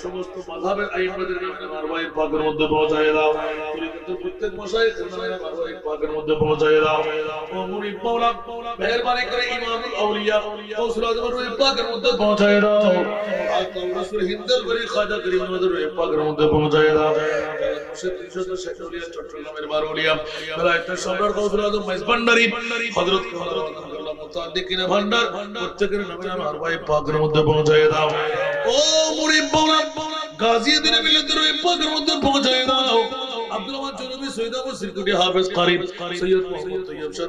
সমস্ত মাযহাবের আইম্মাদের নামে নাম আরবায়ে পাকের মধ্যে পৌঁছায় দাও তরিকতের প্রত্যেক মাশায়েখের নামে নাম আরবায়ে পাকের মধ্যে পৌঁছায় দাও ও মুরিদ মাওলা মেহেরবানি করে ইমামুল আউলিয়া গৌসুল আযম আরবায়ে পাকের মধ্যে পৌঁছায় দাও আতা রাসূল হিন্দাল বলি খাজা গরিব নওয়াজ আরবায়ে পাকের মধ্যে পৌঁছায় দাও মুর্শিদ শেখ আউলিয়া চট্টগ্রামের বারউলিয়া বেলায়েতের সম্রাট গৌসুল আযম মাইজ ভান্ডারী হযরত আল্লাহ মুতাআদ্দিকিন ভান্ডার প্রত্যেকের নামে নাম আরবায়ে পাকের মধ্যে পৌঁছায় দাও ও মুরিদ মাওলা গাজীউদ্দিন মিল্লাতের ওই পাকের মধ্যে পৌঁছায় দাও আব্দুল রহমান চৌধুরী সৈয়দ আবু সিরকুটি হাফেজ কারীম সৈয়দ মোহাম্মদ তৈয়ব শাহ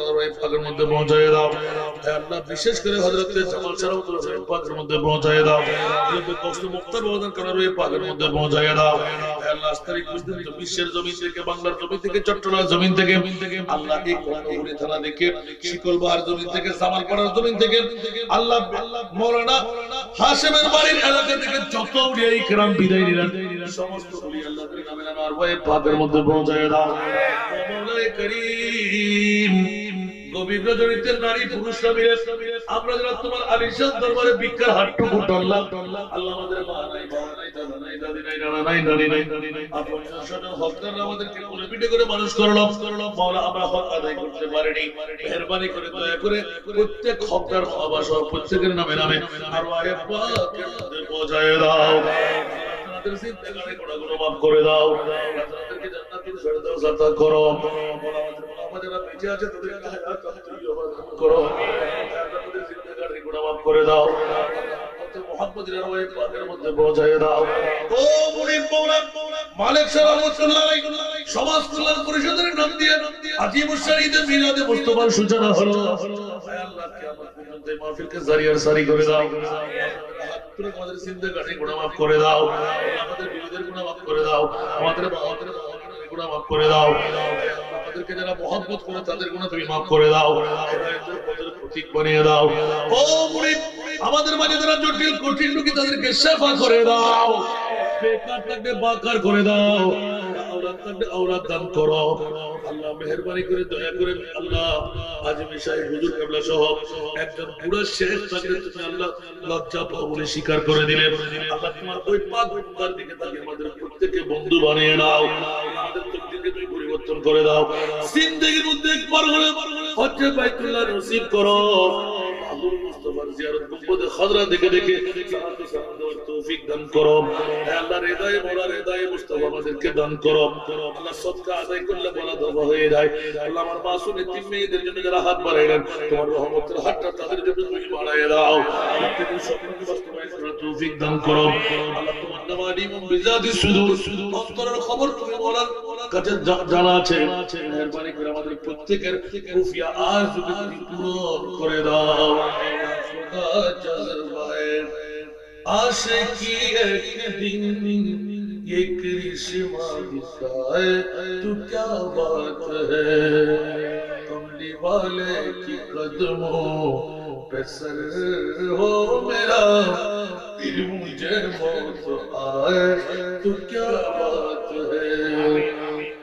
রাহিম পাকের মধ্যে পৌঁছায় দাও হে আল্লাহ বিশেষ করে হযরত জামাল শারাফুল্লাহ সাহেব পাকের মধ্যে পৌঁছায় দাও হযরত কষ্ট মুক্তার বাজার করার ওই পাকের মধ্যে পৌঁছায় দাও হে আল্লাহ আস্তারিক পর্যন্ত বিশ্বের জমিন থেকে বাংলার জমিন থেকে চট্টগ্রাম জমিন থেকে আল্লাহ এই কর্ণফুলী থানা থেকে শিকলবাহার জমিন থেকে জামালপাড়ার জমিন থেকে আল্লাহ মাওলানা হাশেমের বাড়ির এলাকা থেকে যত উলিয়া ইকরাম বিদায় নিলেন সমস্ত উলিয়া আল্লাহর নামে আমার ওই পাকের মধ্যে পৌঁছায় দাও মাওলানা করিম গভীর জড়িতের নারী পুরুষরা মিলে আমরা যারা তোমার আলিশান দরবারে ভিক্ষার হাটটুকু টানলাম আল্লাহ আমাদের মা নাই বাবা নাই দাদা নাই দাদি নাই নানা নাই নানি নাই আপন সন্তান হকদার আমাদেরকে কোলে পিঠে করে মানুষ করলাম মাওলা আমরা হক আদায় করতে পারিনি মেহেরবানি করে দয়া করে প্রত্যেক হকদার বাবা সহ প্রত্যেকের নামে নামে আর ওয়াহে পাকের মধ্যে পৌঁছায় দাও আমাদের জিন্দেগানি গুনাহগুলো maaf করে দাও আমাদেরকে জান্নাতুল ফেরদাউস আতা করো আমাদের যারা বেঁচে আছে তাদেরকে হায়াত তৈয়বা করো আমাদের জিন্দেগানি গুনাহ maaf করে দাও মুহাম্মদের রওয়ায়ে পাকের মধ্যে পৌঁছায় দাও ও মুনিব মাওলা মালিক সাহেব রাহমাতুল্লাহ আলাইহি সমাজ কল্যাণ পরিষদের নাম দিয়ে আজিমুশ শরীয়তে মিলাদে মুস্তাফার সূচনা হলো হে আল্লাহ কিয়ামত পর্যন্ত এই মাহফিলকে জারিয়ার সারি করে দাও আমাদের জিন্দেগানি গুনাহ maaf করে দাও আমাদের বিবিদের গুনাহ maaf করে দাও আমাদের বাবাদের গুনাহ maaf করে দাও আমাদেরকে যারা মহব্বত করে তাদের গুনাহ তুমি maaf করে দাও হেদায়েতের পথের প্রতীক বানিয়ে দাও ও মুনিব আমাদের মাঝে যারা জটিল কঠিন রোগী তাদেরকে শিফা করে দাও বেকার থাকলে বাকার করে দাও আওলাদ থাকলে আওলাদ দান করো আল্লাহ মেহেরবানি করে দয়া করে আল্লাহ আজমি সাহেব হুজুর কিবলা সহ একজন বুড়া শেখ থাকলে তুমি আল্লাহ লজ্জা পাও বলে স্বীকার করে দিলেন আল্লাহ তোমার ওই পাক বান্দার দিকে তাকিয়ে আমাদের প্রত্যেককে বন্ধু বানিয়ে নাও আমাদের তকদীরকে তুমি পরিবর্তন করে দাও জিন্দেগীর মধ্যে একবার করে হজ্জে বাইতুল্লাহ নসিব করো আবুল মুস্তাফার জিয়ারত গুম্বদে খাজরা দেখে দেখে সালাত ও সালাম দেওয়ার তৌফিক দান করো হে আল্লাহ হৃদয়ে মোরা হৃদয়ে মুস্তাফা আমাদেরকে দান করো আল্লাহ সদকা আদায় করলে বলা দফা হয়ে যায় আল্লাহ আমার মাসুম এতিম মেয়েদের জন্য যারা হাত বাড়াইলেন তোমার রহমতের হাতটা তাদের জন্য তুমি বাড়ায় দাও প্রত্যেকের স্বপ্নকে বাস্তবায়ন করার তৌফিক দান করো আল্লাহ তোমার নামানি মুম বিজাদি সুদূর অন্তরের খবর তুমি বলার কাছে জানা আছে মেহেরবানি করে আমাদের প্রত্যেকের খুফিয়া আরজুকে তুমি পূরণ করে দাও খোদা জজবায়ে आशिकी एक दिन ये करिश्मा दिखाए तू क्या बात है कमली वाले की कदमों पे सर हो मेरा फिर मुझे मौत आए तू क्या बात है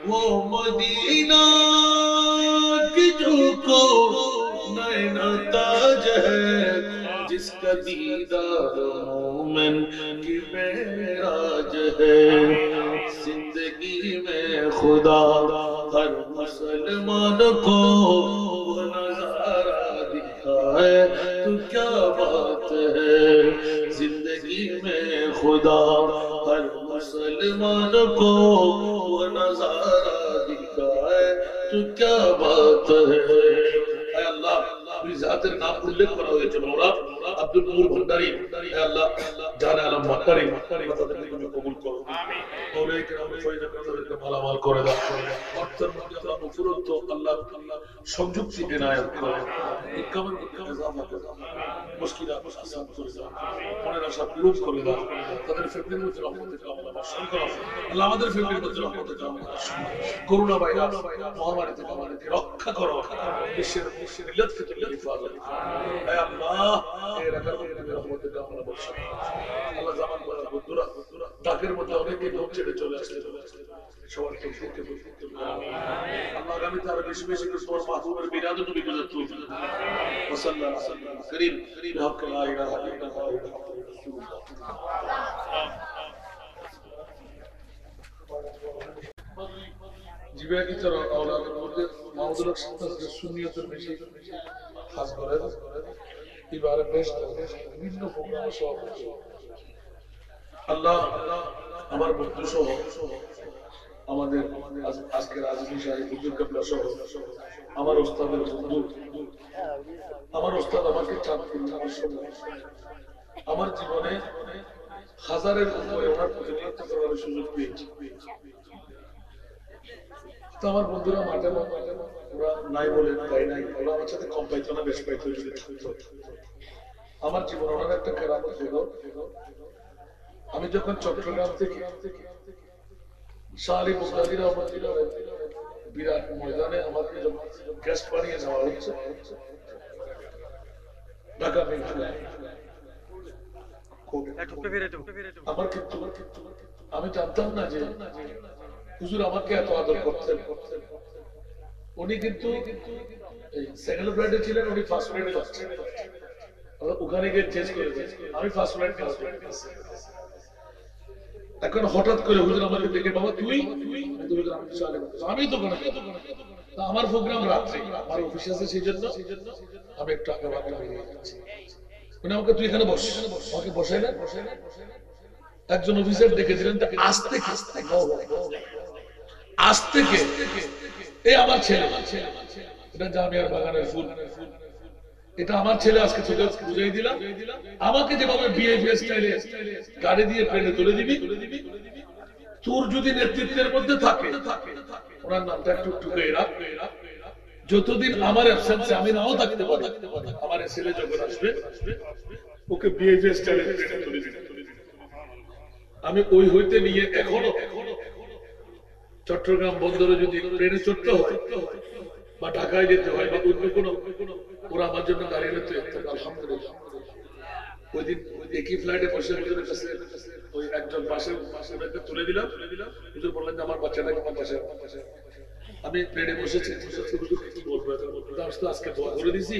वो मदीना की जो को नैना ताज है जिसका दीदार मोमिन की मेराज है जिंदगी में खुदा हर मुसलमान को वो नजारा दिखाए तो क्या बात है जिंदगी में खुदा हर मुसलमान को वो नजारा दिखाए तो क्या बात है अल्लाह जातेर नाम उल्लेख করা হয়েছে মাওলা আব্দুল নূর ভান্ডারী হে আল্লাহ জানে আলম ভান্ডারী তাদেরকে তুমি কবুল করো আমিন ওরে کرام ফয়জা তাদেরকে মালামাল করে দাও অর্থের মধ্যে আল্লাহ মুফরত আল্লাহ সংযুক্তি ইনায়াত করো ইনকামের মধ্যে ইজাফা করো মুশকিলাত আসান করে দাও মনের আশা পূরণ করে দাও তাদের ফ্যামিলির মধ্যে রহমতের কামনা বর্ষণ করো আল্লাহ আমাদের ফ্যামিলির মধ্যে রহমতের কামনা বর্ষণ করোনা ভাইরাস মহামারী থেকে আমাদেরকে রক্ষা করো বিশ্বের মিল্লাত থেকে হিফাজত হে আল্লাহ এর আকার মধ্যে রহমতের কামনা বর্ষণ আল্লাহ জামান বলা বন্ধুরা ডাকের মধ্যে অনেকে লোক ছেড়ে চলে আসছে সবার তৌফিককে বরকত আমিন আল্লাহ আগামী তার বেশি বেশি করে তোমার মাহবুবের মিলাদ নবী গুজার তৌফিক ওয়াসাল্লাল্লাহু আলাইহি ওয়াসাল্লাম করিম বিহক লা ইলাহা ইল্লাল্লাহ মুহাম্মাদুর রাসূলুল্লাহ জীবনে কি তোর আওলাদের মধ্যে মাওদুল সাথে সুন্নিয়তের বেশি খাস করে এবারে বেশ বিভিন্ন প্রোগ্রাম সহ আল্লাহ আমার বন্ধু সহ আমাদের আজকের আজমি সাহেব হুজুর কিবলা সহ আমার ওস্তাদের বন্ধু আমার ওস্তাদ আমাকে চাঁদপুর আমার জীবনে হাজারের উপরে ওনার প্রতিনিধিত্ব করার সুযোগ পেয়েছি তো আমার বন্ধুরা মাঠে ওরা নাই বলে তাই নাই, ওরা আমার সাথে কম পাইতো না, বেশি পাইতো। আমার জীবন ওনার একটা কেরামত হলো, আমি যখন চট্টগ্রাম থেকে শাহরি বুখারী রহমাতুল্লাহ বিরাট ময়দানে আমাকে যখন গেস্ট বানিয়ে নেওয়া হচ্ছে ঢাকা আমার কিন্তু আমি জানতাম না যে হুজুর আমাকে এত আদর করতেন। উনি কিন্তু সেকেন্ড ফ্লাইটে ছিলেন, উনি ফার্স্ট ফ্লাইটে যাচ্ছেন, ওখানে গিয়ে চেঞ্জ করে আমি ফার্স্ট ফ্লাইট এখন হঠাৎ করে হুজুর আমাকে দেখে, বাবা তুই? আমি তো আমার প্রোগ্রাম রাত্রে, আমার অফিস আছে, সেই জন্য আমি একটু আগে ভাগে বেরিয়ে যাচ্ছি। উনি আমাকে তুই এখানে বস, আমাকে বসাই না। একজন অফিসার ডেকেছিলেন, আজ থেকে এই আমার ছেলে, এটা জামিয়ার বাগানের ফুল, এটা আমার ছেলে, আজকে তোকে বুঝাই দিলাম। আমাকে যেভাবে বিএফএ স্টাইলে গাড়ি দিয়ে প্লেনে তুলে দিবি, তোর যদি নেতৃত্বের মধ্যে থাকে, ওনার নামটা একটু টুকে রাখ, যতদিন আমার অ্যাবসেন্সে আমি নাও থাকতে পারি, আমার ছেলে যখন আসবে ওকে বিএফএ স্টাইলে প্লেনে তুলে দিবি। আমি ওই হইতে নিয়ে এখনো চট্টগ্রাম বন্দরে যদি প্লেনে চড়তে হয় বা ঢাকায় যেতে হয় বা অন্য কোনো, ওরা আমার জন্য দাঁড়িয়ে নিতে, আলহামদুলিল্লাহ। ওই দিন একই ফ্লাইটে বসে ওই একজন পাশে তুলে দিলাম, হুজুর বললেন যে আমার বাচ্চাটাকে আমার পাশে। আমি প্লেনে বসেছি, আজকে দোয়া করে দিছি,